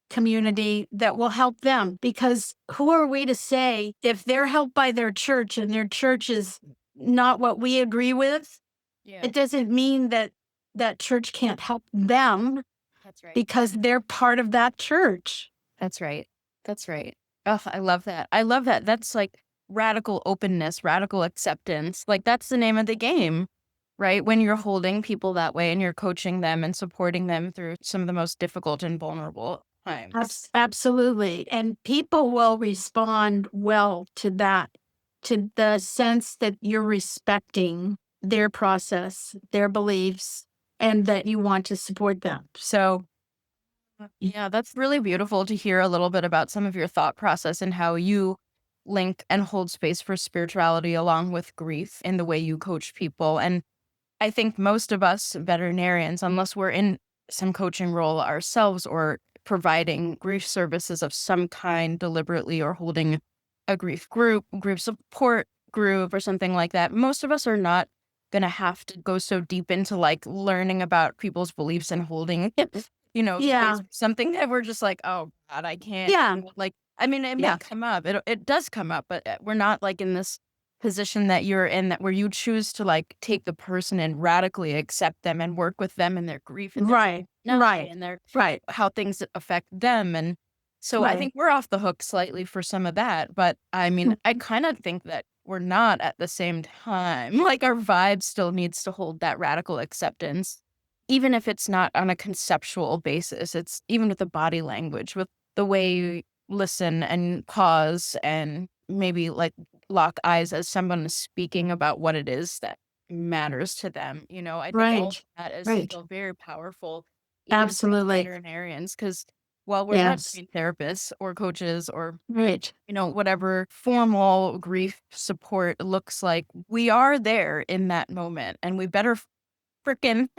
community that will help them. Because who are we to say if they're helped by their church and their church is not what we agree with? Yeah, It doesn't mean that that church can't help them that's right. because they're part of that church. That's right. That's right. Oh, I love that. I love that. That's like radical openness, radical acceptance. Like that's the name of the game, right? When you're holding people that way and you're coaching them and supporting them through some of the most difficult and vulnerable times. Absolutely. And people will respond well to that, to the sense that you're respecting their process, their beliefs, and that you want to support them. So, Yeah, that's really beautiful to hear a little bit about some of your thought process and how you link and hold space for spirituality along with grief in the way you coach people. And I think most of us veterinarians, unless we're in some coaching role ourselves or providing grief services of some kind deliberately or holding a grief support group or something like that, most of us are not going to have to go so deep into like learning about people's beliefs and holding yeah, space for something that we're just like, oh God, I can't. yeah, Like, I mean, it may yeah, come up. It does come up, but we're not like in this position that you're in that where you choose to like take the person and radically accept them and work with them and their grief and their right, personality right, and their right, how things affect them. And so I right. think we're off the hook slightly for some of that. But I mean, I kind of think that we're not at the same time. Like our vibe still needs to hold that radical acceptance, even if it's not on a conceptual basis. It's even with the body language, with the way you listen and pause and maybe like lock eyes as someone is speaking about what it is that matters to them. I think all of Right, that is right. still very powerful, even for us Absolutely. veterinarians, because while we're not Yes. trained therapists or coaches or, Right. whatever formal grief support looks like, we are there in that moment, and we better frickin',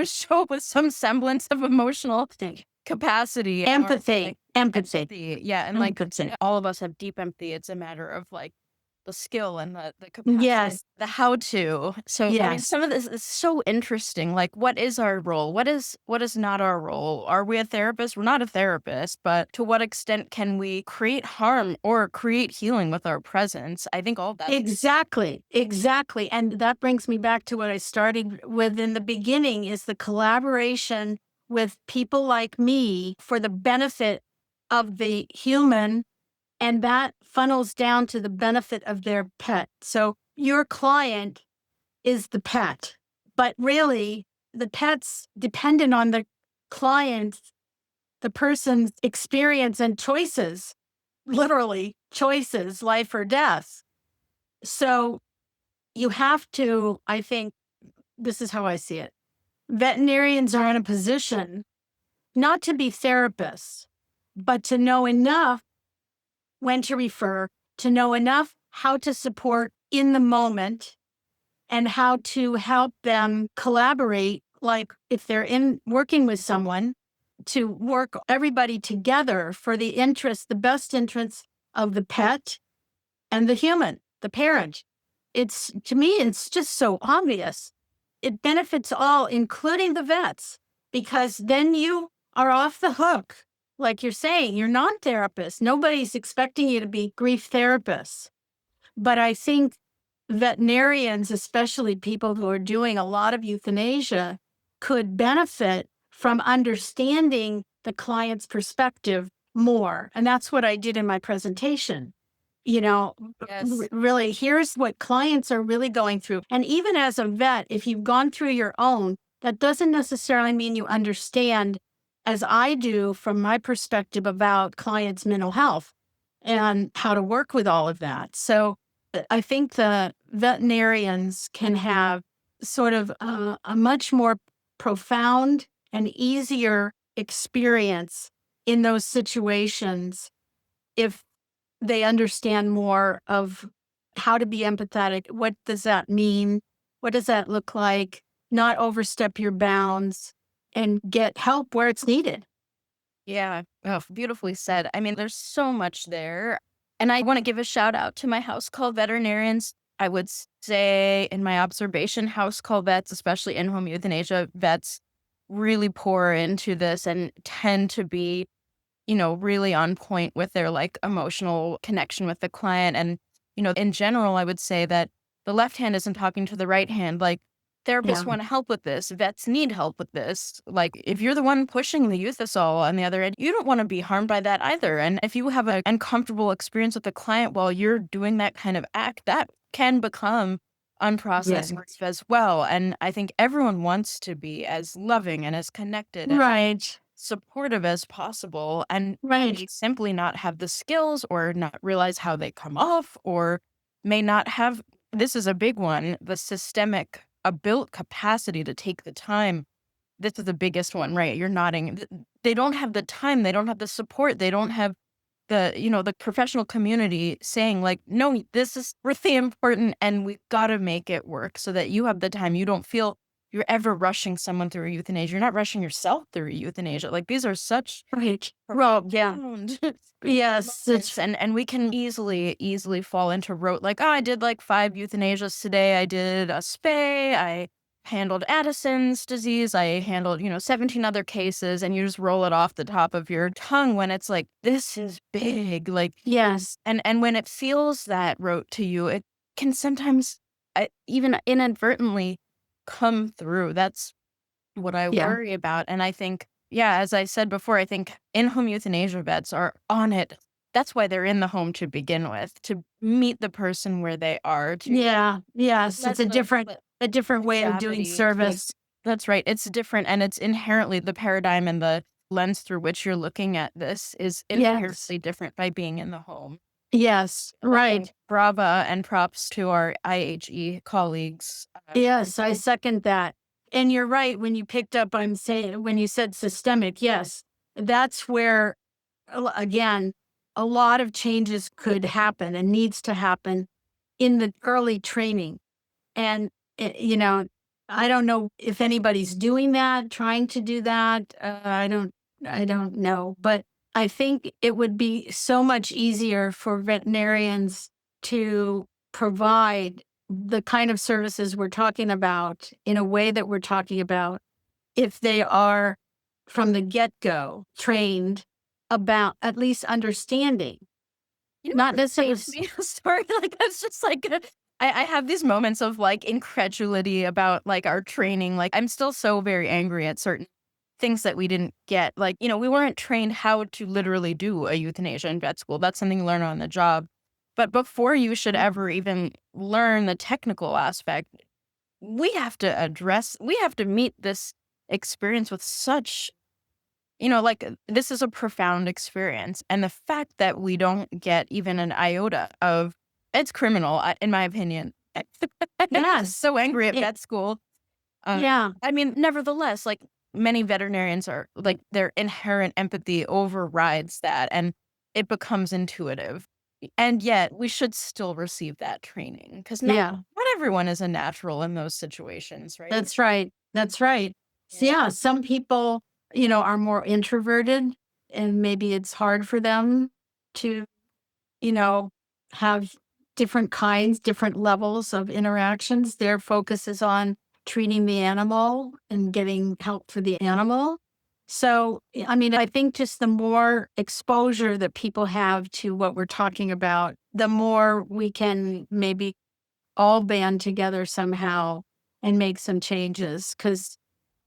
show with some semblance of emotional capacity. Or, Empathy. like, Empathy. empathy. Yeah, and, Empathy. all of us have deep empathy. It's a matter of, the skill and the capacity, Yes. the how to. So, I mean, Yes. some of this is so interesting. Like, what is our role? What is not our role? Are we a therapist? We're not a therapist, but to what extent can we create harm or create healing with our presence? I think all that. Exactly. Exactly. And that brings me back to what I started with in the beginning is the collaboration with people like me for the benefit of the human, and that funnels down to the benefit of their pet. So your client is the pet, but really the pet's dependent on the client's, the person's experience and choices, literally choices, life or death. So you have to, I think, this is how I see it. Veterinarians are in a position not to be therapists, but to know enough when to refer, to know enough how to support in the moment and how to help them collaborate. Like if they're in working with someone, to work everybody together for the interest, the best interest of the pet and the human, the parent. It's to me, it's just so obvious. It benefits all, including the vets, because then you are off the hook. Like you're saying, you're non therapists. Nobody's expecting you to be grief therapists. But I think veterinarians, especially people who are doing a lot of euthanasia, could benefit from understanding the client's perspective more. And that's what I did in my presentation. You know, Yes. really, here's what clients are really going through. And even as a vet, if you've gone through your own, that doesn't necessarily mean you understand, as I do from my perspective, about clients' mental health and how to work with all of that. So I think the veterinarians can have sort of a much more profound and easier experience in those situations if they understand more of how to be empathetic. What does that mean? What does that look like? Not overstep your bounds and get help where it's needed. Yeah. Oh, beautifully said. I mean, there's so much there. And I want to give a shout out to my house call veterinarians. I would say, in my observation, house call vets, especially in home euthanasia vets, really pour into this and tend to be, really on point with their emotional connection with the client. And, in general, I would say that the left hand isn't talking to the right hand. Like, therapists Yeah. want to help with this. Vets need help with this. Like, if you're the one pushing the euthanol on the other end, you don't want to be harmed by that either. And if you have an uncomfortable experience with the client while you're doing that kind of act, that can become unprocessed grief as well. And I think everyone wants to be as loving and as connected and Right. supportive as possible, and Right. may simply not have the skills or not realize how they come off, or may not have, this is a big one, the systemic a built capacity to take the time. This is the biggest one, right? You're nodding. They don't have the time, they don't have the support, they don't have the professional community saying like, no, this is really important and we've got to make it work so that you have the time. You don't feel you're ever rushing someone through a euthanasia. You're not rushing yourself through a euthanasia. Like, these are such Right. Well, yeah. profound Yes. moments, and we can easily fall into rote, like, oh, I did like 5 euthanasias today. I did a spay. I handled Addison's disease. I handled, 17 other cases, and you just roll it off the top of your tongue when it's like, this is big. Like, Yes. and when it feels that rote to you, it can sometimes even inadvertently come through. That's what I Yeah. worry about. And I think, yeah, as I said before, I think in-home euthanasia vets are on it. That's why they're in the home to begin with, to meet the person where they are. Yeah. Yes. Let It's a different way of doing gravity. service. That's right. It's different, and it's inherently the paradigm and the lens through which you're looking at this is Yes. inherently different by being in the home. Yes. Right. Brava and props to our IHE colleagues. Yes, I second that. And you're right when you picked up, I'm saying, when you said systemic, yes. that's where, again, a lot of changes could happen and needs to happen in the early training. And, I don't know if anybody's doing that, trying to do that. I don't know, but I think it would be so much easier for veterinarians to provide the kind of services we're talking about in a way that we're talking about if they are from the get-go trained about at least understanding, You know not what necessarily. saves me? Sorry, like, that's just, like, I have these moments of, like, incredulity about, like, our training, like, I'm still so very angry at certain things that we didn't get, like, we weren't trained how to literally do a euthanasia in vet school, that's something you learn on the job, but before you should ever even learn the technical aspect, we have to meet this experience with such, like, this is a profound experience, and the fact that we don't get even an iota of it's criminal, in my opinion. I'm Yes. so angry at It- vet school. yeah. I mean, nevertheless, like, many veterinarians are like, their inherent empathy overrides that, and it becomes intuitive. And yet, we should still receive that training because Yeah. not everyone is a natural in those situations, right? That's right. That's right. So, Yeah. yeah, some people, are more introverted and maybe it's hard for them to, you know, have different levels of interactions. Their focus is on treating the animal and getting help for the animal. So, I mean, I think just the more exposure that people have to what we're talking about, the more we can maybe all band together somehow and make some changes. Cause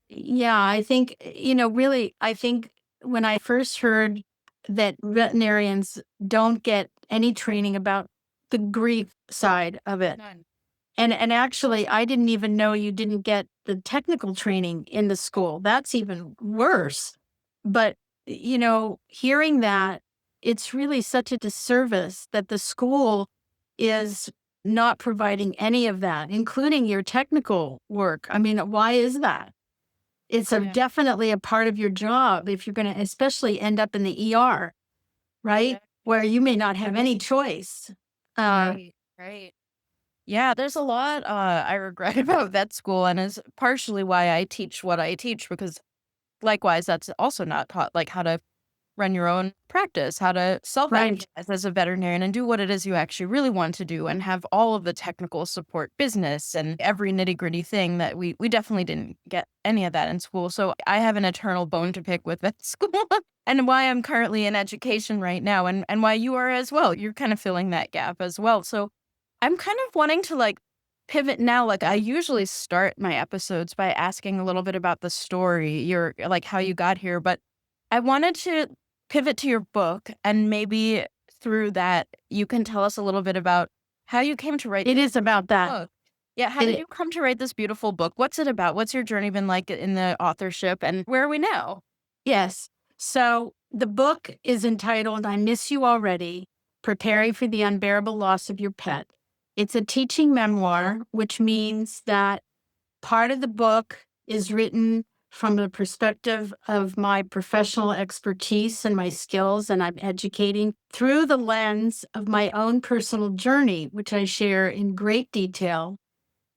yeah, I think, really, I think when I first heard that veterinarians don't get any training about the grief side of it. None. And actually I didn't even know you didn't get the technical training in the school. That's even worse. But, hearing that, it's really such a disservice that the school is not providing any of that, including your technical work. I mean, why is that? It's Yeah. definitely a part of your job if you're going to especially end up in the ER, right? Yeah. Where you may not have any choice. Right. Right. Yeah, there's a lot I regret about vet school, and is partially why I teach what I teach because likewise, that's also not taught, like, how to run your own practice, how to Right. self-advertise as a veterinarian and do what it is you actually really want to do and have all of the technical support business and every nitty-gritty thing that we definitely didn't get any of that in school. So I have an eternal bone to pick with vet school and why I'm currently in education right now and why you are as well. You're kind of filling that gap as well. So I'm kind of wanting to, like, pivot now. Like, I usually start my episodes by asking a little bit about the story, your like how you got here, but I wanted to pivot to your book and maybe through that you can tell us a little bit about how you came to write It this is about that. book. Yeah, how did It, you come to write this beautiful book? What's it about? What's your journey been like in the authorship and where are we now? yes. So the book is entitled I Miss You Already, Preparing for the Unbearable Loss of Your Pet. It's a teaching memoir, which means that part of the book is written from the perspective of my professional expertise and my skills, and I'm educating through the lens of my own personal journey, which I share in great detail,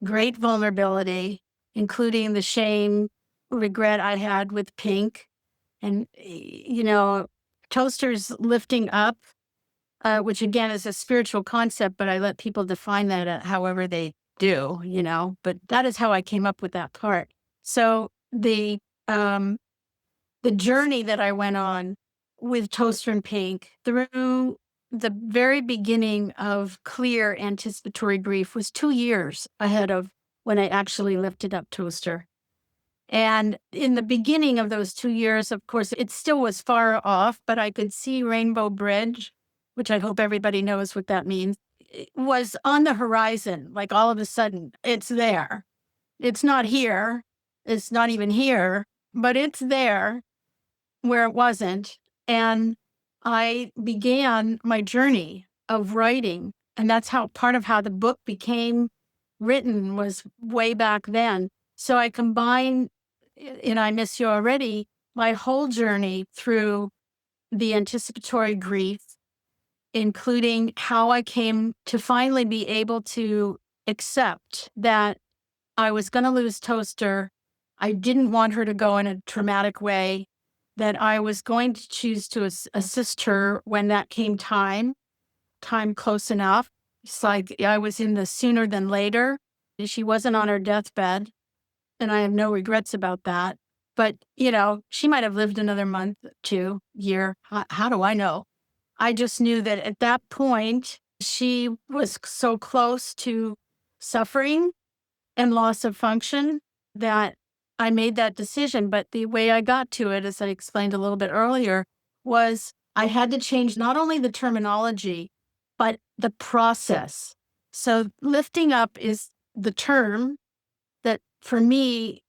great vulnerability, including the shame, regret I had with Pink, and, Toaster's lifting up, which again is a spiritual concept, but I let people define that however they do, but that is how I came up with that part. So um, the journey that I went on with Toaster and Pink through the very beginning of clear anticipatory grief was 2 years ahead of when I actually lifted up Toaster. And in the beginning of those 2 years, of course, it still was far off, but I could see Rainbow Bridge, which I hope everybody knows what that means. It was on the horizon, like all of a sudden, it's there. It's not here. It's not even here, but it's there where it wasn't. And I began my journey of writing. And that's how part of how the book became written was way back then. So I combined in I Miss You Already my whole journey through the anticipatory grief, including how I came to finally be able to accept that I was going to lose Toaster. I didn't want her to go in a traumatic way, that I was going to choose to assist her when that came time close enough. It's like I was in the sooner than later. She wasn't on her deathbed, and I have no regrets about that. But, she might have lived another month, 2 year. How do I know? I just knew that at that point, she was so close to suffering and loss of function that I made that decision. But the way I got to it, as I explained a little bit earlier, was I had to change not only the terminology, but the process. So lifting up is the term that for me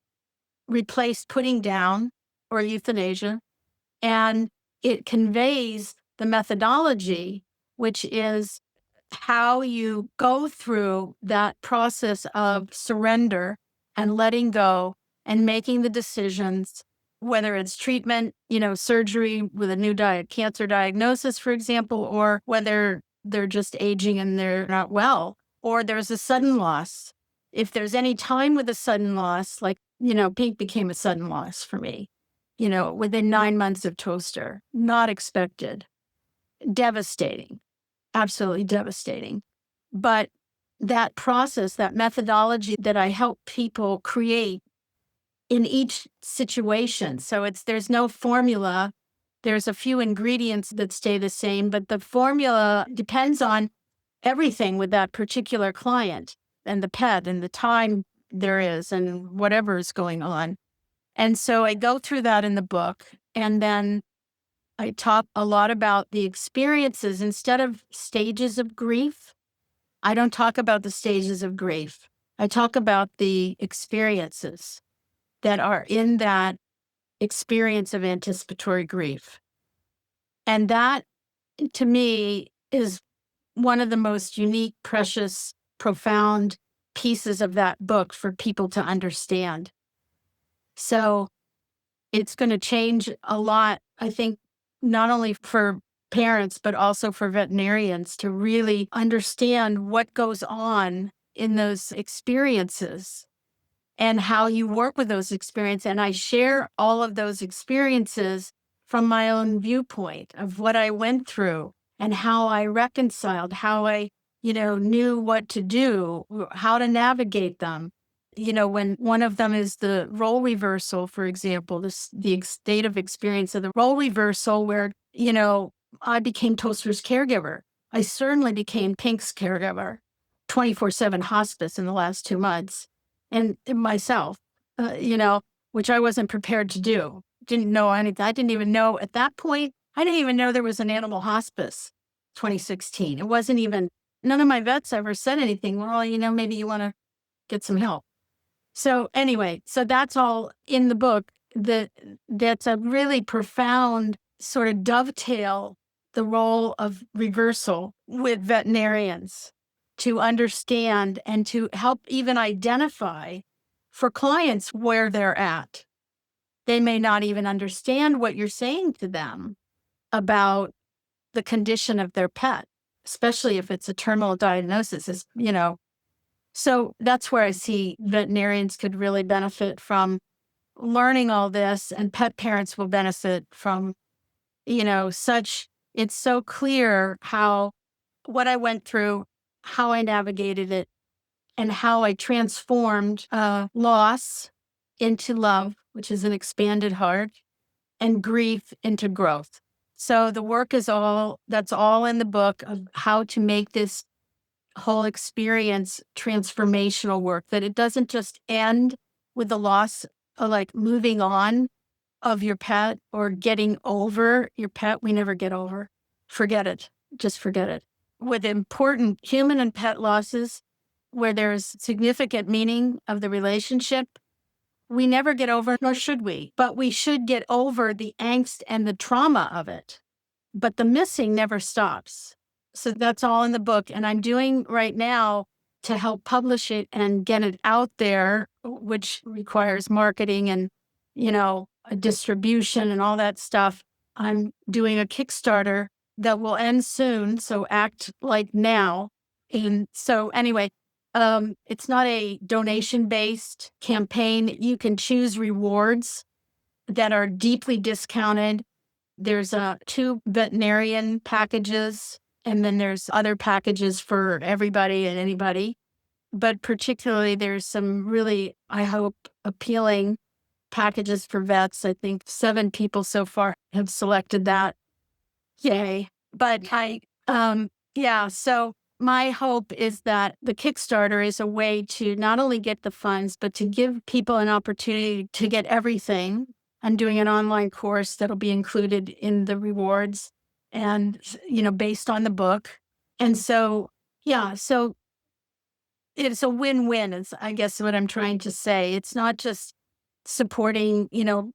replaced putting down or euthanasia. And it conveys the methodology, which is how you go through that process of surrender and letting go and making the decisions, whether it's treatment, surgery with a new cancer diagnosis, for example, or whether they're just aging and they're not well, or there's a sudden loss. If there's any time with a sudden loss, like, Pink became a sudden loss for me, within 9 months of Toaster, not expected, devastating. Absolutely devastating. But that process, that methodology that I help people create in each situation. So there's no formula. There's a few ingredients that stay the same, but the formula depends on everything with that particular client and the pet and the time there is and whatever is going on. And so I go through that in the book, and then I talk a lot about the experiences instead of stages of grief. I don't talk about the stages of grief. I talk about the experiences that are in that experience of anticipatory grief. And that, to me, is one of the most unique, precious, profound pieces of that book for people to understand. So it's going to change a lot, I think, not only for parents, but also for veterinarians to really understand what goes on in those experiences and how you work with those experiences. And I share all of those experiences from my own viewpoint of what I went through and how I reconciled, how I, knew what to do, how to navigate them. When one of them is the role reversal, for example, the state of experience of the role reversal where, I became Toaster's caregiver. I certainly became Pink's caregiver, 24/7 hospice in the last 2 months. And myself, which I wasn't prepared to do. Didn't know anything. I didn't even know at that point, I didn't even know there was an animal hospice, 2016. It wasn't even, none of my vets ever said anything. Well, maybe you want to get some help. So anyway, so that's all in the book. That's a really profound sort of dovetail the role of reversal with veterinarians to understand and to help even identify for clients where they're at. They may not even understand what you're saying to them about the condition of their pet, especially if it's a terminal diagnosis, So that's where I see veterinarians could really benefit from learning all this, and pet parents will benefit from, it's so clear what I went through, how I navigated it, and how I transformed loss into love, which is an expanded heart, and grief into growth. So the work that's all in the book of how to make this whole experience transformational work, that it doesn't just end with the loss, like moving on of your pet or getting over your pet. We never get over. Forget it. Just forget it. With important human and pet losses, where there's significant meaning of the relationship, we never get over, nor should we. But we should get over the angst and the trauma of it. But the missing never stops. So that's all in the book. And I'm doing right now to help publish it and get it out there, which requires marketing and, distribution and all that stuff. I'm doing a Kickstarter that will end soon, so act like now. And so anyway, it's not a donation-based campaign. You can choose rewards that are deeply discounted. There's 2 veterinarian packages, and then there's other packages for everybody and anybody. But particularly, there's some really, I hope, appealing packages for vets. I think 7 people so far have selected that. Yay. But yeah, so my hope is that the Kickstarter is a way to not only get the funds, but to give people an opportunity to get everything. I'm doing an online course that'll be included in the rewards and, based on the book. And so, yeah, so it's a win-win is, I guess, what I'm trying to say. It's not just supporting,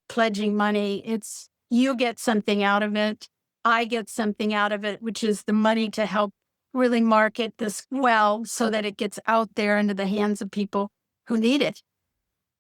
pledging money. It's you get something out of it. I get something out of it, which is the money to help really market this well so that it gets out there into the hands of people who need it.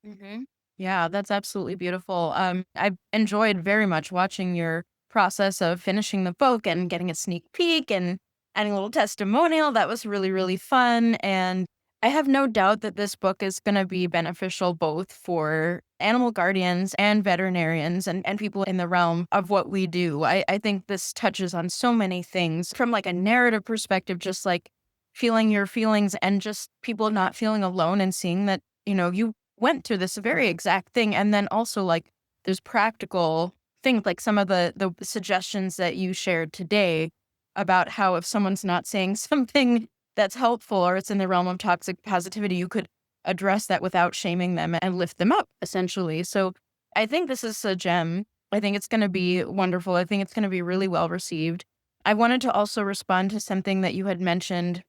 Mhm. Yeah, that's absolutely beautiful. I've enjoyed very much watching your process of finishing the book and getting a sneak peek and adding a little testimonial. That was really, really fun. And I have no doubt that this book is going to be beneficial both for animal guardians and veterinarians and people in the realm of what we do. I think this touches on so many things from like a narrative perspective, just like feeling your feelings and just people not feeling alone and seeing that, you went through this very exact thing. And then also like there's practical things like some of the suggestions that you shared today about how if someone's not saying something that's helpful or it's in the realm of toxic positivity, you could address that without shaming them and lift them up essentially. So I think this is a gem. I think it's going to be wonderful. I think it's going to be really well received. I wanted to also respond to something that you had mentioned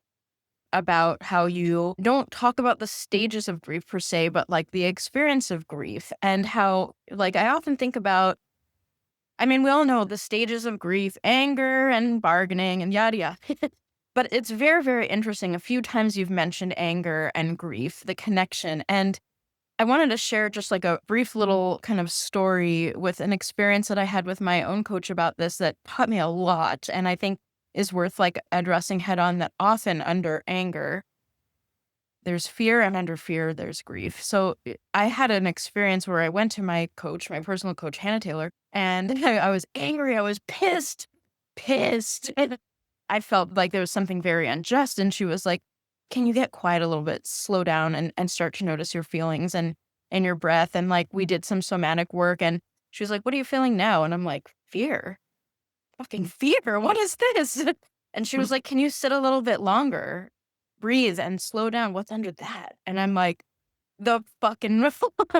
about how you don't talk about the stages of grief per se, but like the experience of grief and how, like, I often think about, I mean, we all know the stages of grief, anger and bargaining and yada yada. But it's very, very interesting. A few times you've mentioned anger and grief, the connection. And I wanted to share just like a brief little kind of story with an experience that I had with my own coach about this that taught me a lot. And I think is worth like addressing head on that often under anger, there's fear and under fear, there's grief. So I had an experience where I went to my coach, my personal coach, Hannah Taylor, and I was angry. I was pissed. And I felt like there was something very unjust. And she was like, can you get quiet a little bit, slow down and start to notice your feelings and your breath? And like we did some somatic work and she was like, what are you feeling now? And I'm like, fear, fucking fear. What is this? And she was like, can you sit a little bit longer, breathe and slow down? What's under that? And I'm like, the fucking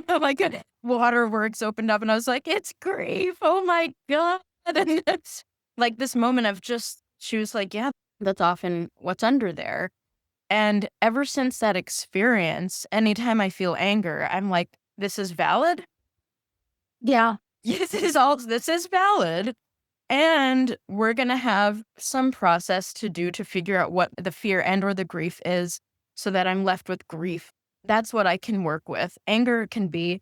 like waterworks opened up and I was like, it's grief. Oh my God. And it's like this moment of just, she was like, yeah, that's often what's under there. And ever since that experience, anytime I feel anger, I'm like, this is valid. Yeah. This is valid. And we're going to have some process to do to figure out what the fear and or the grief is so that I'm left with grief. That's what I can work with. Anger can be,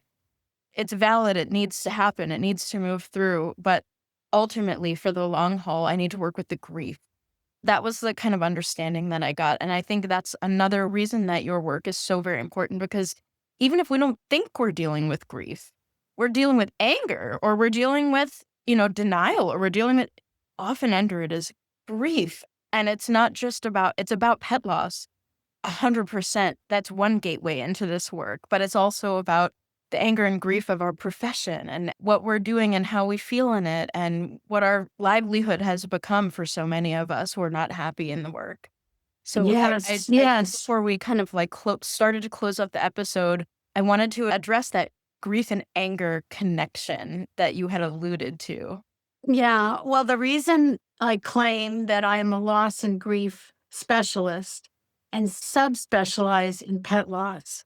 it's valid. It needs to happen. It needs to move through. But ultimately, for the long haul, I need to work with the grief. That was the kind of understanding that I got. And I think that's another reason that your work is so very important because even if we don't think we're dealing with grief, we're dealing with anger or we're dealing with, denial or we're dealing with often under it is grief. And it's not just about, it's about pet loss. 100%. That's one gateway into this work, but it's also about the anger and grief of our profession and what we're doing and how we feel in it and what our livelihood has become for so many of us who are not happy in the work. So Yes. before we kind of like started to close up the episode, I wanted to address that grief and anger connection that you had alluded to. Yeah. Well, the reason I claim that I am a loss and grief specialist and subspecialize in pet loss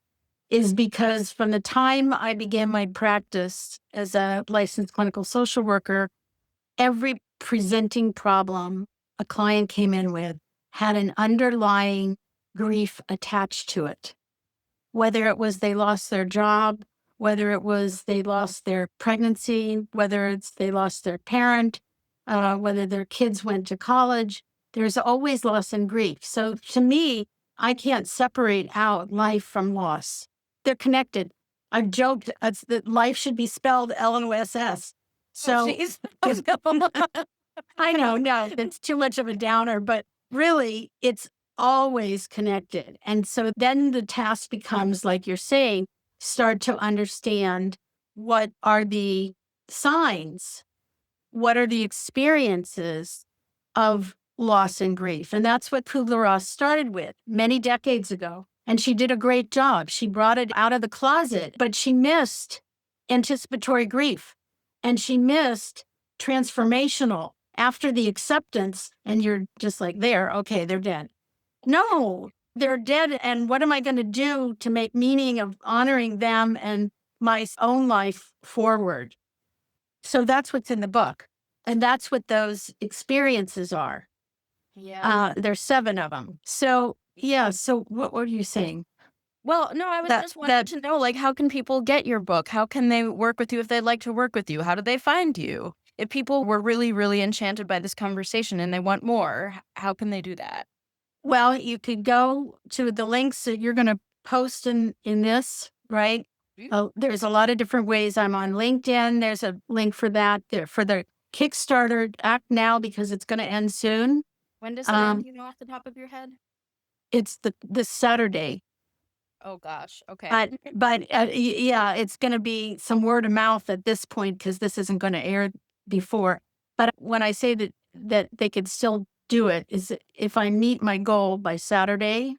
is because from the time I began my practice as a licensed clinical social worker, every presenting problem a client came in with had an underlying grief attached to it. Whether it was they lost their job, whether it was they lost their pregnancy, whether it's they lost their parent, whether their kids went to college. There's always loss and grief. So to me, I can't separate out life from loss. They're connected. I've joked that life should be spelled LOSS. So I know, no, that's too much of a downer, but really it's always connected. And so then the task becomes, like you're saying, start to understand what are the signs, what are the experiences of loss and grief. And that's what Kubler-Ross started with many decades ago. And she did a great job. She brought it out of the closet, but she missed anticipatory grief and she missed transformational after the acceptance. And you're just like, there, okay, they're dead. No, they're dead. And what am I going to do to make meaning of honoring them and my own life forward? So that's what's in the book. And that's what those experiences are. Yeah. There's 7 of them. So, yeah. So what were you saying? Well, no, I was just wanting to know, like, how can people get your book? How can they work with you if they'd like to work with you? How do they find you? If people were really, really enchanted by this conversation and they want more, how can they do that? Well, you could go to the links that you're going to post in this, right? There's a lot of different ways. I'm on LinkedIn. There's a link for that. There for the Kickstarter, act now because it's going to end soon. When does it end? Do you know off the top of your head? It's this Saturday. Oh gosh. Okay. But yeah, it's going to be some word of mouth at this point because this isn't going to air before. But when I say that they could still do it, is if I meet my goal by Saturday,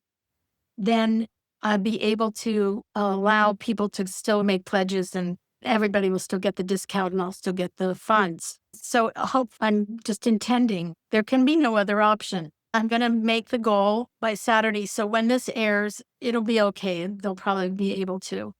then I'd be able to allow people to still make pledges and everybody will still get the discount and I'll still get the funds. So I'm just intending there can be no other option. I'm going to make the goal by Saturday. So when this airs, it'll be okay. They'll probably be able to.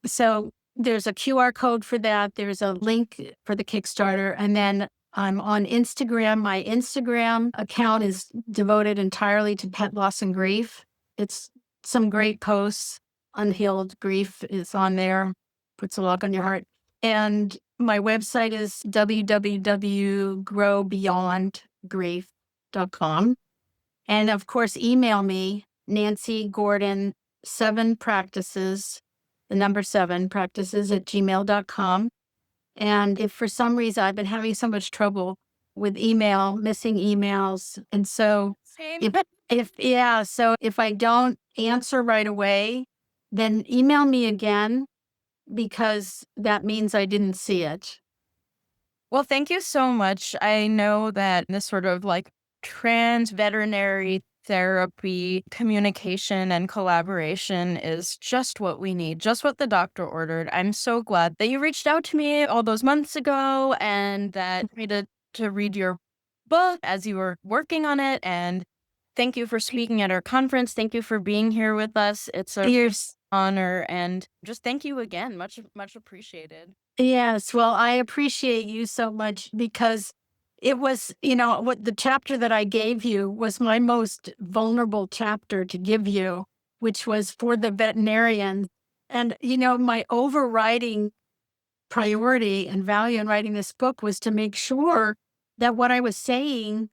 So there's a QR code for that. There's a link for the Kickstarter. And then I'm on Instagram. My Instagram account is devoted entirely to pet loss and grief. It's some great posts. Unhealed grief is on there. Puts a lock on your heart. And my website is www.growbeyondgrief.com. And of course, email me, Nancy Gordon, 7practices, the number 7practices@gmail.com. And if for some reason I've been having so much trouble with email, missing emails. And so Same. so if I don't answer right away, then email me again because that means I didn't see it. Well, thank you so much. I know that this sort of like trans-veterinary therapy communication and collaboration is just what we need, just what the doctor ordered. I'm so glad that you reached out to me all those months ago and that me to read your book as you were working on it. And thank you for speaking at our conference. Thank you for being here with us. It's a honor. And just thank you again. Much, much appreciated. Yes. Well, I appreciate you so much because it was, what the chapter that I gave you was my most vulnerable chapter to give you, which was for the veterinarian. And, my overriding priority and value in writing this book was to make sure that what I was saying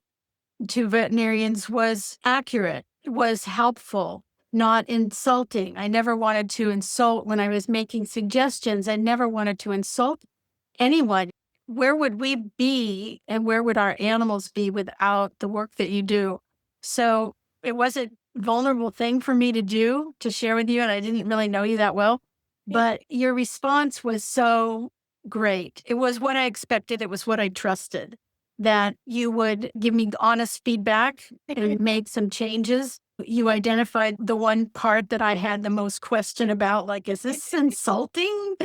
to veterinarians was accurate, was helpful, not insulting. I never wanted to insult when I was making suggestions. I never wanted to insult anyone. Where would we be and where would our animals be without the work that you do? So it was a vulnerable thing for me to do, to share with you. And I didn't really know you that well, but your response was so great. It was what I expected. It was what I trusted, that you would give me honest feedback and make some changes. You identified the one part that I had the most question about, like, is this insulting?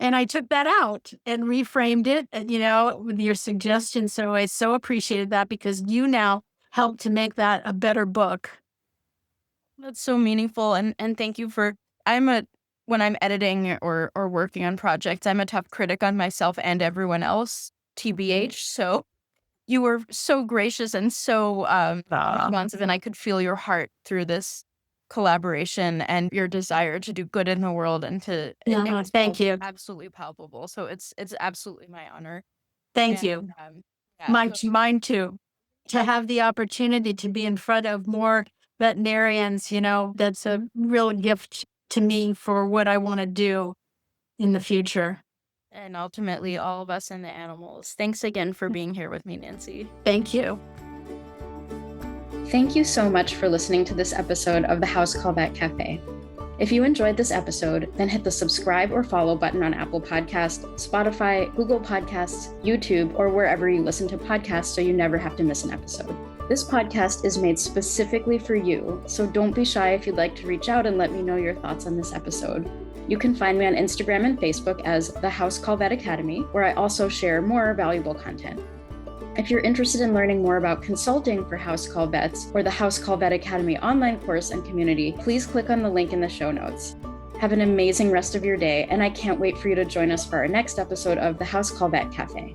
And I took that out and reframed it, with your suggestions. So I so appreciated that because you now helped to make that a better book. That's so meaningful. And thank you for, when I'm editing or working on projects, I'm a tough critic on myself and everyone else, TBH. So you were so gracious and so responsive, and I could feel your heart through this collaboration and your desire to do good in the world and to Thank you. absolutely palpable. So it's absolutely my honor. Thank And, you. yeah, Mine too. To have the opportunity to be in front of more veterinarians, that's a real gift to me for what I want to do in the future. and ultimately all of us and the animals. Thanks again for being here with me, Nancy. Thank you. Thank you so much for listening to this episode of the House Call Vet Cafe. If you enjoyed this episode, then hit the subscribe or follow button on Apple Podcasts, Spotify, Google Podcasts, YouTube, or wherever you listen to podcasts so you never have to miss an episode. This podcast is made specifically for you, so don't be shy if you'd like to reach out and let me know your thoughts on this episode. You can find me on Instagram and Facebook as The House Call Vet Academy, where I also share more valuable content. If you're interested in learning more about consulting for house call vets or the House Call Vet Academy online course and community, please click on the link in the show notes. Have an amazing rest of your day, and I can't wait for you to join us for our next episode of the House Call Vet Cafe.